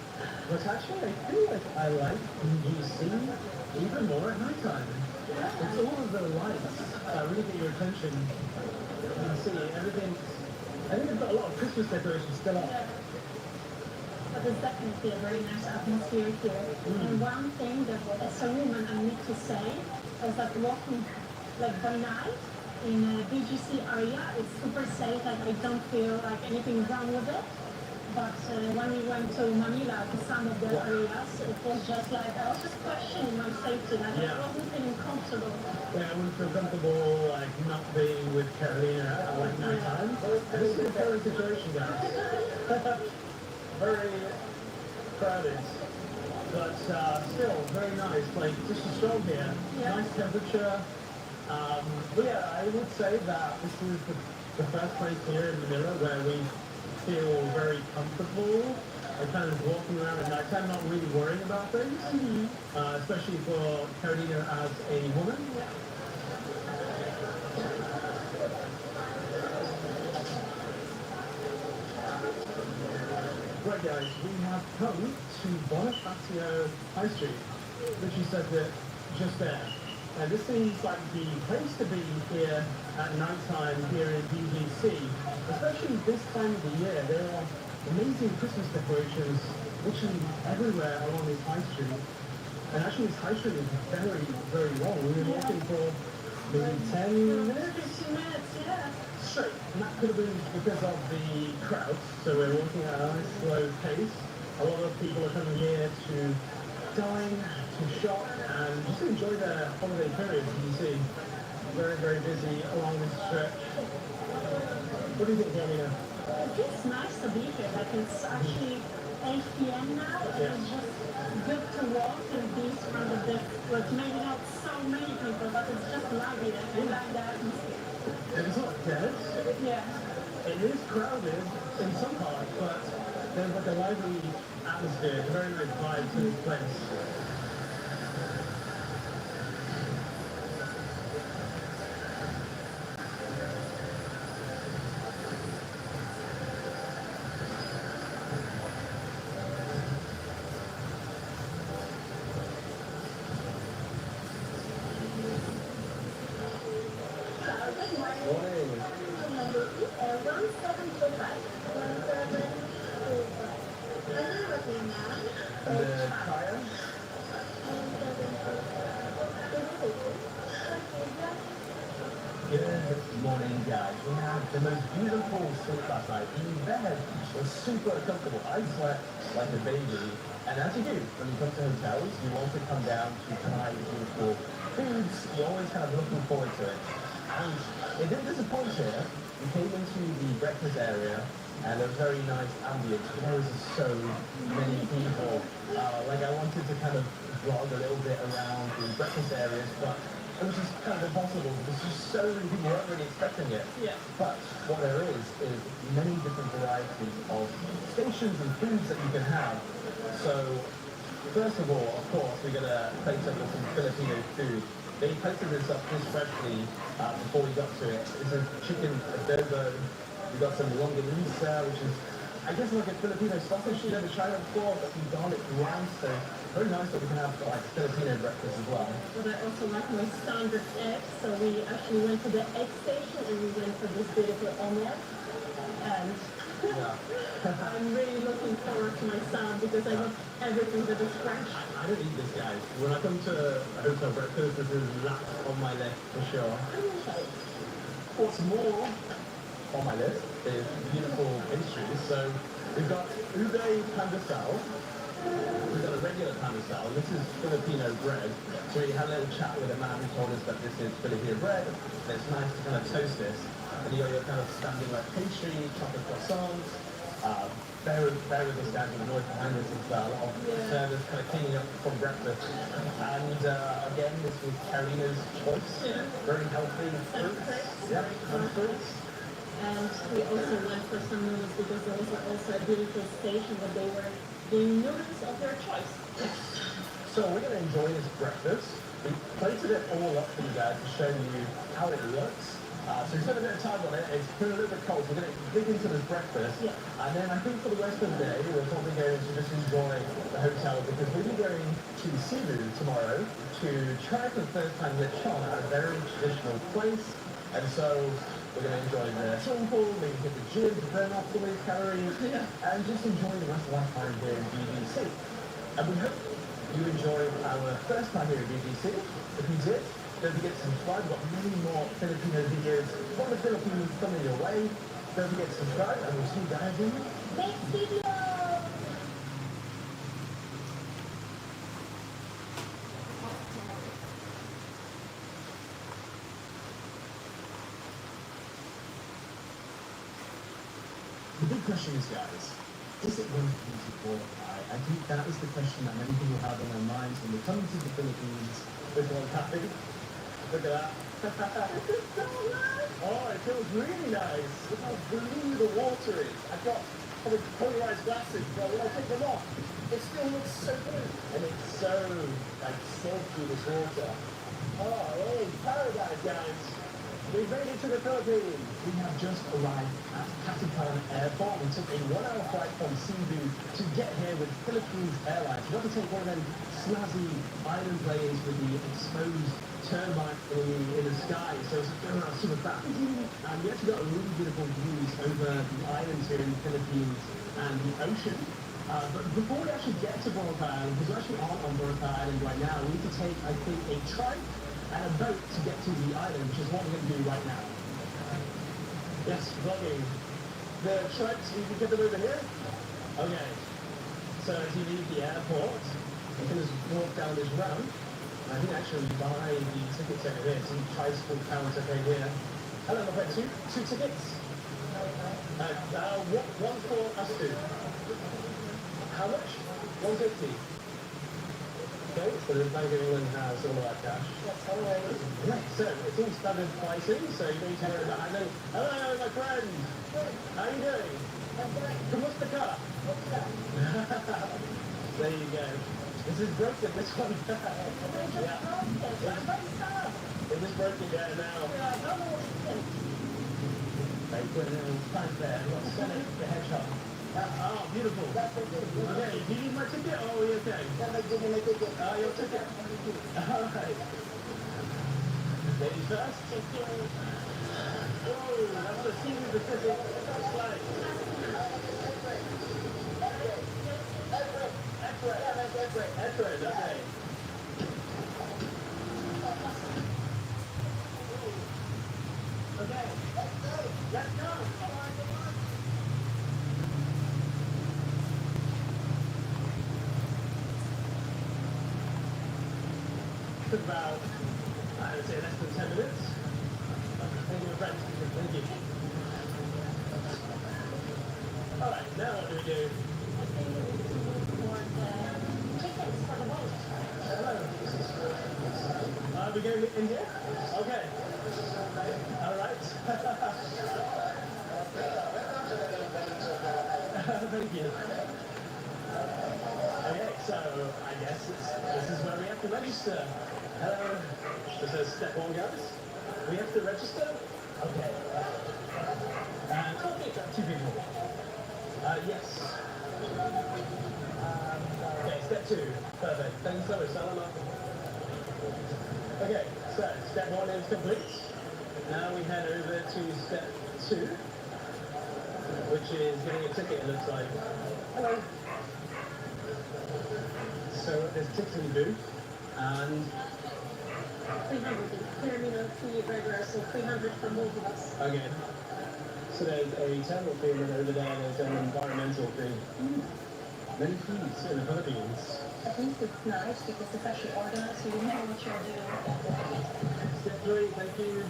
But actually I feel like I like BGC even more at night time. It's all of the lights that really get your attention. You can see everything. I think they've got a lot of Christmas decorations still up. Yeah. But there's definitely a very nice atmosphere here. And one thing that as a woman I need to say is that walking like by night in a BGC area, it's super safe. Like I don't feel like anything wrong with it. But when we went to Manila, to some of the areas, it was just like I was just questioning my safety. Like I Yeah. wasn't feeling comfortable. Yeah, I wouldn't feel comfortable like not being with Carolina at like night time. And this is a very situation, guys. Very crowded. but still very nice. Like just a stroll here, Yeah. nice temperature. But yeah, I would say that this is the first place here in Manila where we feel very comfortable. Like kind of walking around at night time, not really worrying about things, especially for Carolina as a woman. Yeah. Right guys, we have come to Bonifacio High Street, which you said that just there. And this seems like the place to be here at night time here in BGC, especially this time of the year. There are amazing Christmas decorations literally everywhere along this high street. And actually this high street is very, very long. We were walking for maybe 10 minutes. 15 minutes, yeah. Straight. And that could have been because of the crowds. So we're walking at a nice slow pace. A lot of people are coming here to dine, to shop, and just enjoy their holiday period. You can see very, very busy along this stretch. What do you think, Jamina? It's nice to be here. Like it's actually 8 p.m. now, and Yeah. it's just good to walk and be surrounded with maybe not so many people, but it's just lovely. I like the atmosphere. It's not dead. Yeah. It is crowded in some parts, but there's like a lively atmosphere, a very nice vibe to this place. Good morning. Morning. Number 1725. 1725. Ano yung looking now? And the tire? Good morning, guys. We have the most beautiful sleep last night. The bed was super comfortable. I slept like a baby. And as you do, when you come to hotels, you want to come down to try beautiful foods. You're always kind of looking forward to it. And it didn't disappoint here. We came into the breakfast area and a very nice ambience. There was so many people. Like I wanted to kind of vlog a little bit around the breakfast areas, but it was just kind of impossible because there's so many people who weren't really expecting it. Yeah. But what there is many different varieties of stations and foods that you can have. So first of all, of course, we're going to plate up with some Filipino food. They plated this up just freshly before we got to it. It's a chicken adobo. We got some longanisa, which is, I guess, like a Filipino sausage. You never tried it before, but some garlic rice. So very nice that we can have like Filipino breakfast as well. But I also like my standard egg, so we actually went to the egg station and we went for this beautiful omelette. And Yeah. I'm really looking forward to my son because I want everything that is fresh. I don't eat this, guys. When I come to a hotel breakfast, this is last on my list for sure. What's more on my list is beautiful pastries. So we've got ube pandesal. We've got a regular pandesal. This is Filipino bread. So we had a little chat with a man who told us that this is Filipino bread. And it's nice to kind of toast this. And you got your kind of standing like pastry, chocolate croissants. Very good standing noise behind us as well. A lot of servers kind of cleaning up from breakfast. And again, this was Carolina's choice. Yeah. Very healthy fruits. Yep, some fruits. And we also went for some noodles because there was also a beautiful station that they were doing noodles of their choice. So we're going to enjoy this breakfast. We plated it all up for you guys to show you how it looks. So we spent a bit of time on it. It's been a little bit cold, so we're going to dig into this breakfast. Yeah. And then I think for the rest of the day, we're probably going to just enjoy the hotel because we'll be going to Cebu tomorrow to try for the first time lechon at a very traditional place. And so we're going to enjoy the swimming pool, maybe hit the gym to burn off some of these calories, and just enjoy the rest of our time here in BBC. And we hope you enjoyed our first time here at BBC. If you did, don't forget to subscribe. We've got many more Filipino videos from the Philippines coming your way. Don't forget to subscribe, and we'll see you guys in Next video! The big question is, guys, Is it worth it to qualify? I think that is the question that many people have on their minds when they come to the Philippines. This one's happy. Look at that. It's so nice. Oh, it feels really nice. Look how blue the water is. I've got probably polarized glasses, but when I take them off, it still looks so blue. And it's so, like, silky, this water. Oh, hey, paradise, guys. We've made it to the Philippines. We have just arrived at Katipan Airport. We took a 1-hour flight from Cebu to get here with Philippines Airlines. We got to take one of them snazzy island planes with the exposed turbine in the sky. So it's going around super fast. And we actually got a really beautiful views over the islands here in the Philippines and the ocean. But before we actually get to Boracay Island, because we actually aren't on Boracay Island right now, we need to take, I think, a trike and a boat to get to the island, which is what we're going to do right now. Yes, vlogging. The trikes, we can get them over here? Okay. So as you leave the airport, you can just walk down this ramp. I think actually you buy the tickets over here. Some tricycle counter right here. Hello, my friend. Two tickets? One for us two. How much? 150. Okay, so the Bank of England has all of that cash. That's always. Right, so it's all standard pricing, so you don't need to worry about it. Hello, my friend. How are you doing? Come what's the car? There you go. This is broken, this one. Yeah. It was broken down now. They put a little tag there. We've got Sonic the Hedgehog. Oh, beautiful. Okay, do you need my ticket? Oh, are you okay? Oh, your ticket. All right. Ladies first. Oh, that's the Senior Pacific flag. Edward, okay. Okay, let's go. Took about, I would say, less than 10 minutes. Thank you, my friend. Thank you. All right, now what do we do? Are we going in here? Okay. All right. Thank you. Okay, so I guess this is where we have to register. Hello. This is step one, guys. We have to register? Okay. Two people. Yes. Okay, step two. Perfect. Thank you so much, Salama. Okay, so step one is complete. Now we head over to step two, which is getting a ticket, it looks like. Hello. So there's ticketing booth, and 300 terminal fee regular, so 300 for both of us. okay. So there's a terminal fee, and then over there there's an environmental fee. Many fees in the Philippines. At least it's nice because it's actually organized, so you know what you're doing. Step three, thank you.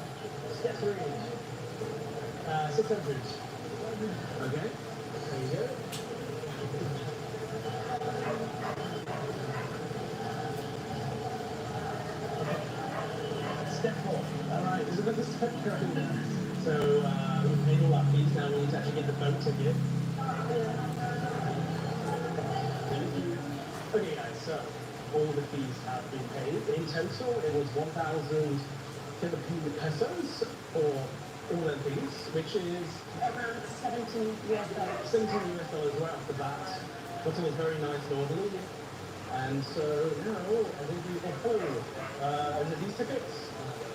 Step three. 600. Okay, there you go. Step four. All right, there's another step right now. So we've paid all our fees, now we need to actually get the boat ticket. Thank you. Okay guys, so all the fees have been paid. In total, it was 1,000 Philippine pesos for all the fees, which is Around $17 US. $17 US right off the bat. Something is very nice and orderly. And so now I think we are these tickets?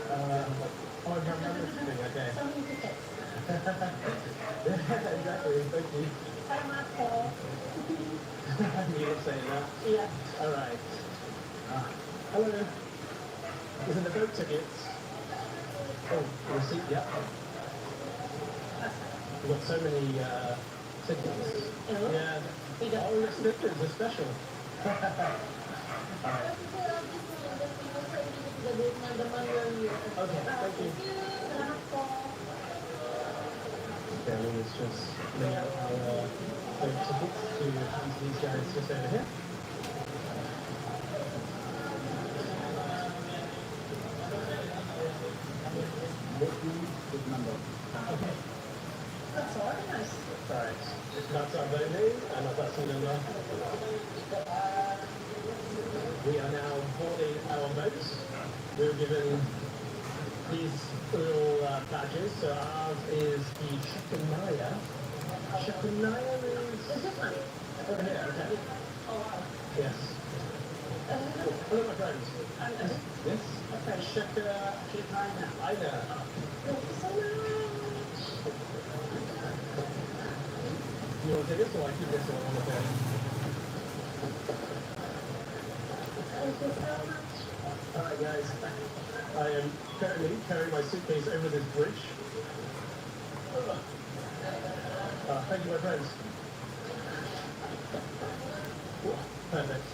Oh, I can't remember everything. Okay. So many tickets. Exactly. Thank you. Salamat po. You love saying that. Yeah. All right. Hello. Is it the boat tickets? Oh, receipt. Yeah. We've got so many tickets. Oh. Yeah. We don't. Oh, the stickers are special. All right. Okay, thank you. Salamat po. Kelly is just putting out our boat tickets to come to these guys just over here. Good number. Okay. That's organized. Right. That's our voting and our bus number. We are now boarding our boats. We were given these little badges. So ours is the Shakunaya. Shakunaya is different. over here, okay? Oh, wow. Yes. Hello, my friends. Yes. Okay, Shakunaya. Ida. Thank you so much. You want to take this or I keep this one on the bed? Thank you so much. Alright guys, I am currently carrying my suitcase over this bridge. Thank you my friends. Perfect.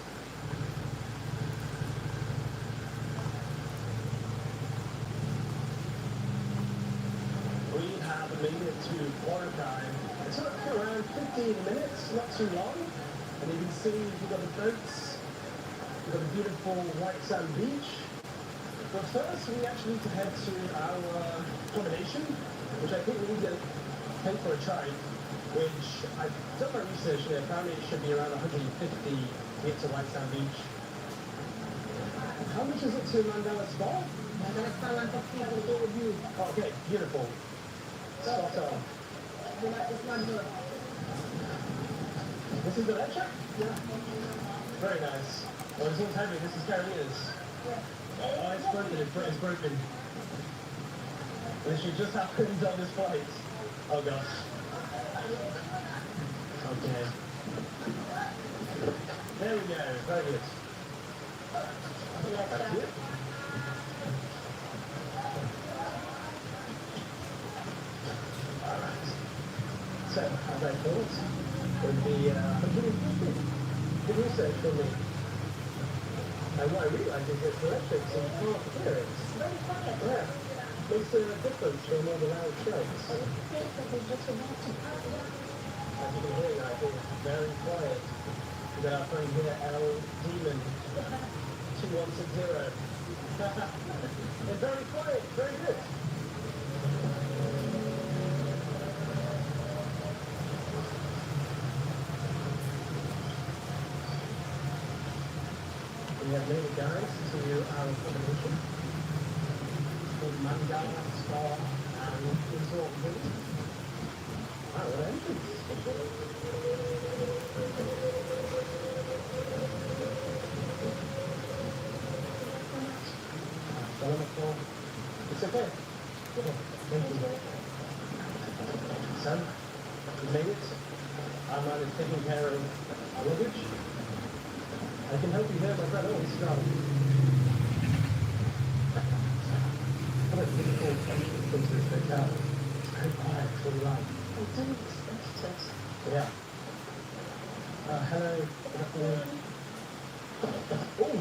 We have made it to Boracay. It took around 15 minutes, not too long. And you can see we've got the boats, we've got a beautiful white sand beach. But first we actually need to head to our accommodation, which I think we need to pay for a charge, which I've done my research and apparently it should be around 150 to get to White Sand Beach. How much is it to Mandela Spa? Mandela Spa, 150, I will go with you. Okay, beautiful. Spot on. It's not good. This is the lecture? Yeah. Very nice. Well, this one's heavy. This is Carolina's. Oh, it's broken. It's broken. And she just happened on this flight. Oh, gosh. Okay. There we go. Very good. Thank you. Alright. So, as I thought, it would be 150. Good research for me. And what I realised is that electrics in car clearance, Very quiet. yeah, makes a difference from all the loud shouts. I think that they just about to pass. As you can hear, I think it's very quiet. We got our friend here, L Demon 2160. They're very quiet, very good. We have made it, guys, to our accommodation. It's called Mandala Spa and Resort Village. Wow, what an entrance. Wonderful. It's okay. Thank you. Son, you made it. I'm on it taking care of luggage. I can help you there, my friend. Oh, he's strong. What a difficult entrance into this hotel. It's very quiet, it's really loud. I didn't expect it. Yeah. Hello. Good afternoon. Oh!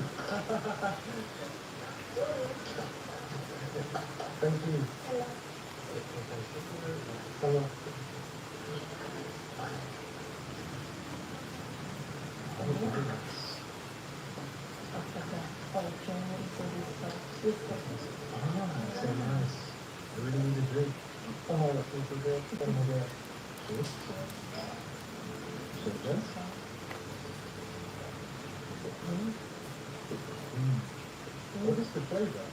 Thank you. Hello. Hello. Oh, very nice. Ah, so nice. I really need a drink. Oh, that's so good. Oh my god. Cheers. Cheers. What is the flavor?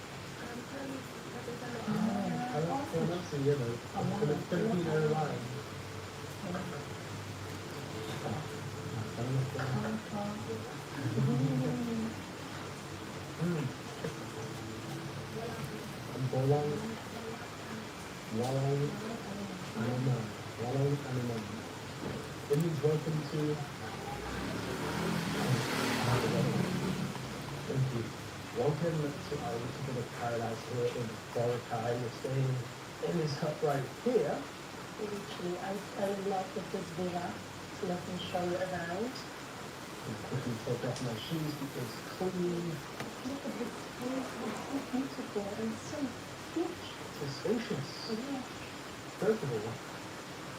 I like Formosa yellow. Filipino lime. Bolong, wallow, animal, wallow, animal. It means welcome to. Thank you. Welcome to our little bit of paradise here in Boracay. We're staying in this hut right here. Literally, I love that this villa. So let me show you around. I'm quickly take off my shoes because it's clean. Look at this place. It's so beautiful and so huge. It's spacious. Yeah. First of all,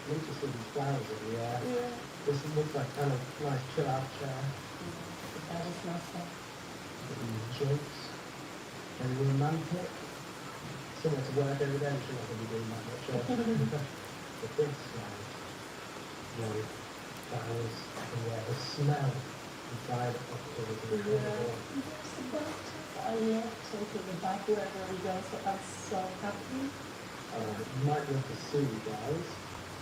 notice all these flowers in the air. Yeah. This looks like kind of nice chill out chair. That is nice. Joints. Very romantic. Similar to work every day, she's not going to be doing that much. But this flowers in the air, the smell inside of the Yeah. There's a boat. I love taking the back wherever we go, so I'm so happy. You might be able to see, guys,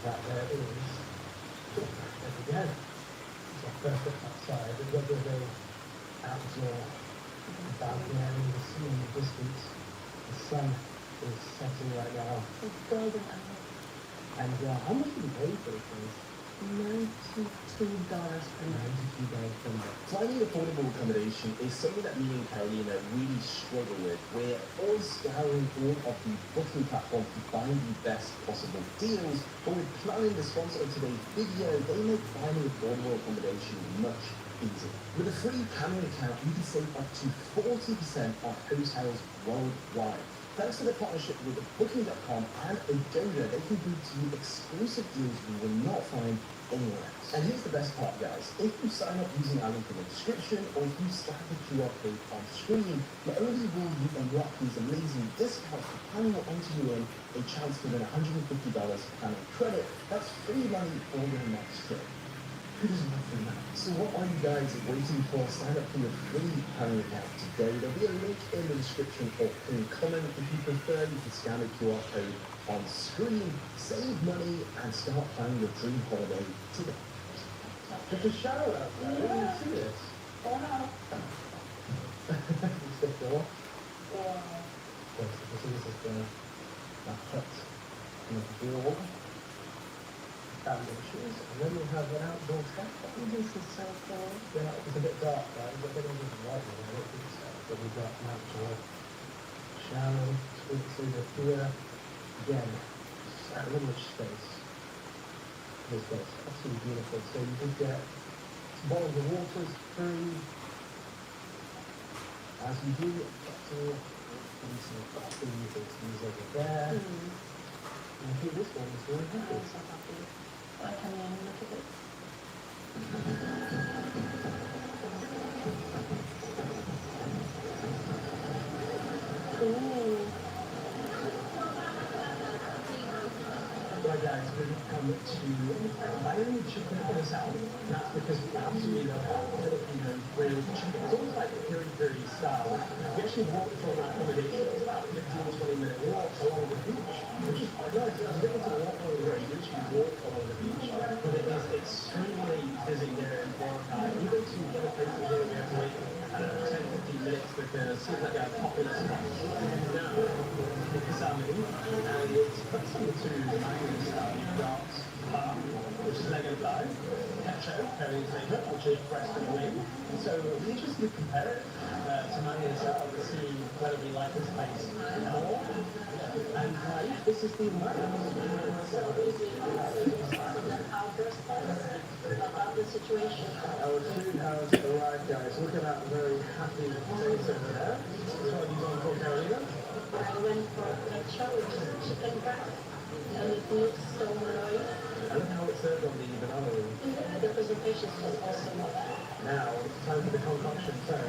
that there is, there we go. It's a perfect outside. We've got the little outdoor balcony area, you can see in the distance. The sun is setting right now. It's golden hour. And how much do you pay for this place? $92 per night. $92 per night. Finding affordable accommodation is something that me and Carolina really struggle with. We're always scouring all of the booking platforms to find the best possible deals, but with planning the sponsor of today's video, they make finding affordable accommodation much easier. With a free Camry account, you can save up to 40% on hotels worldwide. Thanks to their partnership with Booking.com and Agoda, they can bring to you exclusive deals you will not find anywhere else. And here's the best part, guys. If you sign up using our link in the description, or if you scan the QR code on screen, not only will you unlock these amazing discounts, but planning will enter you in a chance to win $150 Camry credit. That's free money for your next trip. Who doesn't want free money? So what are you guys waiting for? Sign up for your free Camry account today. There'll be a link in the description or in the comment. If you prefer, you can scan the QR code on screen, save money, and start planning your dream holiday today. There's a shower out there. Where do you see this? Wow. It's the door. Wow. Yes, this is the hut and the door. Foundations, and then we have an outdoor tap. This is so cool. Yeah, it's a bit dark, guys. I don't know if it's light, I don't think so. But we've got an outdoor shower, screen here. Again, so much space. This place, absolutely beautiful. So you can get bottles of waters free. As you do, some coffee, things over there. And I think this one is really I'm happy. so happy. I can look at it. Ooh. Right guys, we've come to Miami chicken in the south. That's because we absolutely love our Filipino grilled chicken. It's almost like peri-peri style. We actually walked from our accommodation. It's about a 15 or 20 minute walk along the beach, which is quite nice. I was looking to walk along the road, you literally walk along the beach, but it is extremely busy there in Boracay. We go to other places here, we have to wait, I don't know, 10, 15 minutes because it seems like they're popular spots. Now, it's salmon, and it's pretty similar to the Miami style. You've got which is Lego Live, Pecho, Perry's favourite, which is breast and wing. So we just would compare it to Miami style to see whether we like this place more. And this is the So easy. Our first thoughts about the situation. Our food has arrived, guys. Look at that very happy face over there. That's what you want for Carolina. I went for pecho, which is chicken breast, and it looks so nice. I look how it's served on the banana room. The presentation was also not bad. Now, it's time for the concoction. So,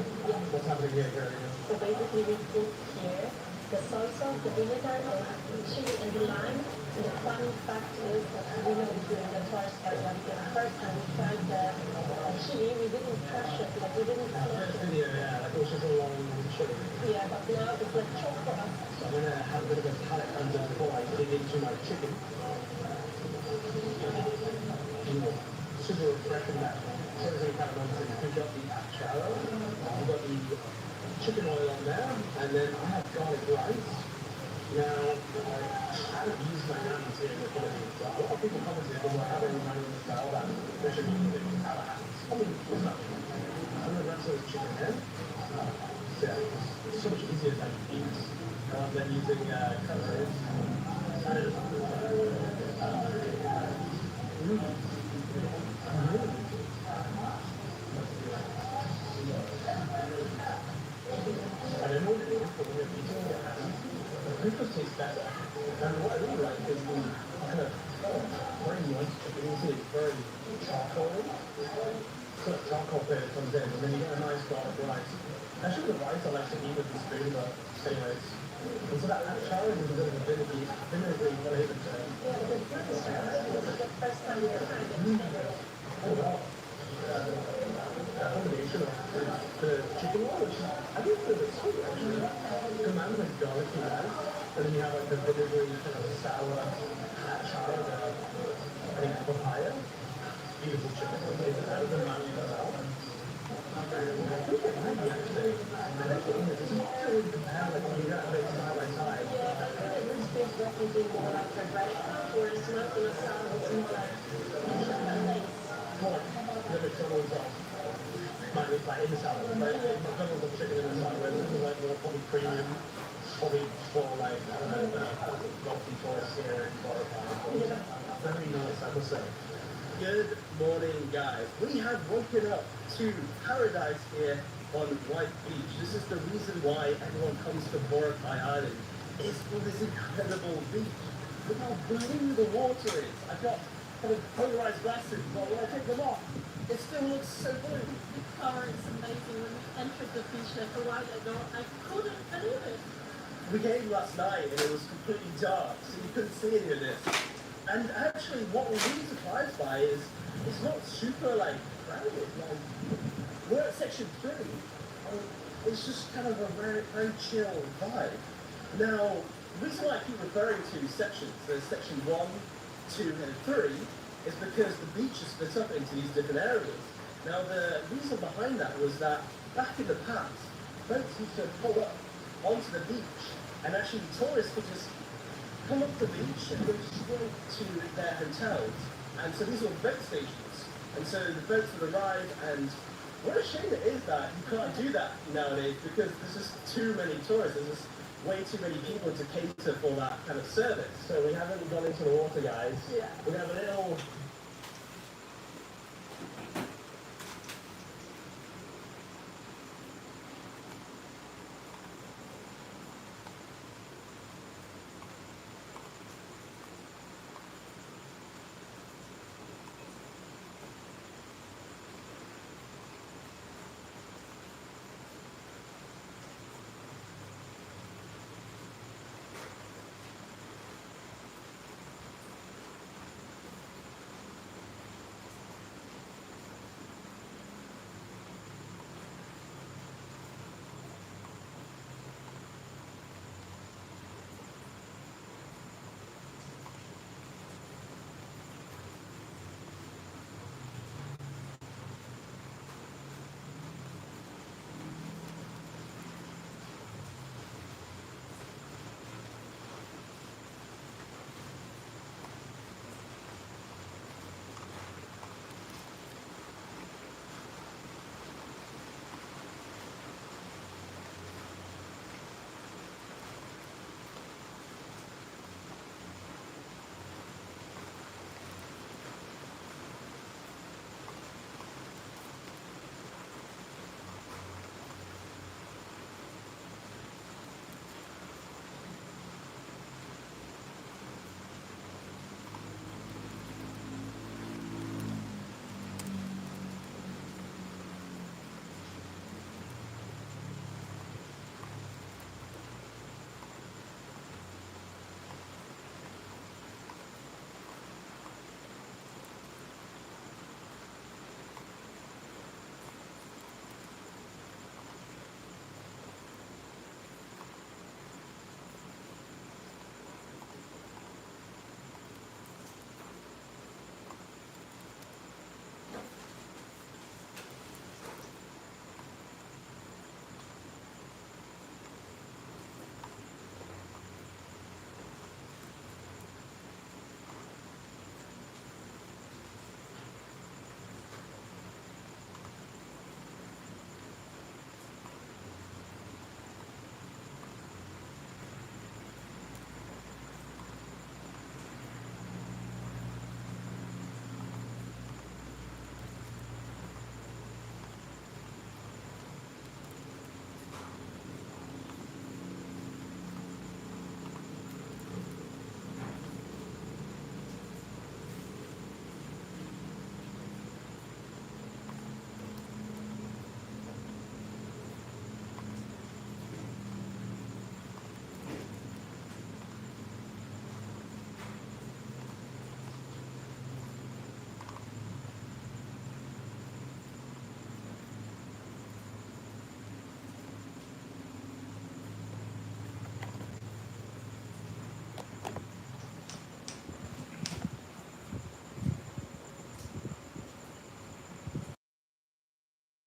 what's happening here, Carolina? So basically we put here the soy sauce, the vinegar, the chili, and the lime. And the fun fact is that we know during the tourist area, because the first time we tried the chili, we didn't crush it, like we didn't First smash it. video, yeah, like it was just a long chili. Yeah, but now it's like chopped for us. So I'm gonna have a bit of a palate cleanser before I dig into my chicken. Super refreshing that. So there's kind of nice to pick up the acharo. I've got the chicken oil on there, and then I have garlic rice. Now, I haven't used my hands here in the Philippines, so a lot of people commented when we're having money in the style that they should use it with our hands. I mean, it's not. I'm gonna grab some chicken head. Yeah, it's so much easier to eat than using cutters. I don't know what it is, but when you're eating your hands, the pickles taste better. And what I really like is the kind of very cocktail comes in, and then you get a nice garlic rice. Actually, the rice I like to eat with the spoon, but anyways. And so that challenge is a bit of a vinegary flavor to it. Yeah, the British the first time we tried it. Oh wow. That combination of the chicken oil, which is, I think it's a bit sweet actually. Combined with garlicky rice, and then you have like the vinegary kind of sour char, I think papaya. Beautiful chicken. It's out of the menu as well. I think it might be actually. I think it's not really compare like when you get a bit side by side. Yeah, I think this feels definitely more like a breakfast, whereas smoking a salad is more like lace. Well, the McDonald's might look like in the salad, but McDonald's of chicken in the salad, whereas this is like more probably premium, probably for like, I don't know, Rocky Forest here in Florida. Very nice, I must say. Good morning, guys. We have woken up to paradise here on White Beach. This is the reason why everyone comes to Boracay Island. It's for this incredible beach. Look how blue the water is. I've got kind of polarized glasses, but when I take them off, it still looks so blue. The color is amazing. When we entered the beach like a while ago, I couldn't believe it. We came last night and it was completely dark, so you couldn't see any of this. And actually, what we're really surprised by is it's not super like crowded. Like we're at section 3. It's just kind of a very, very chill vibe. Now, the reason why I keep referring to sections, there's section 1, 2, and 3, is because the beach is split up into these different areas. Now, the reason behind that was that back in the past, boats used to pull up onto the beach, and actually tourists could just come up the beach and go straight to their hotels. And so these were boat stations. And so the boats would arrive, and what a shame it is that you can't do that nowadays because there's just too many tourists. There's just way too many people to cater for that kind of service. So we haven't gone into the water, guys. Yeah. We have a little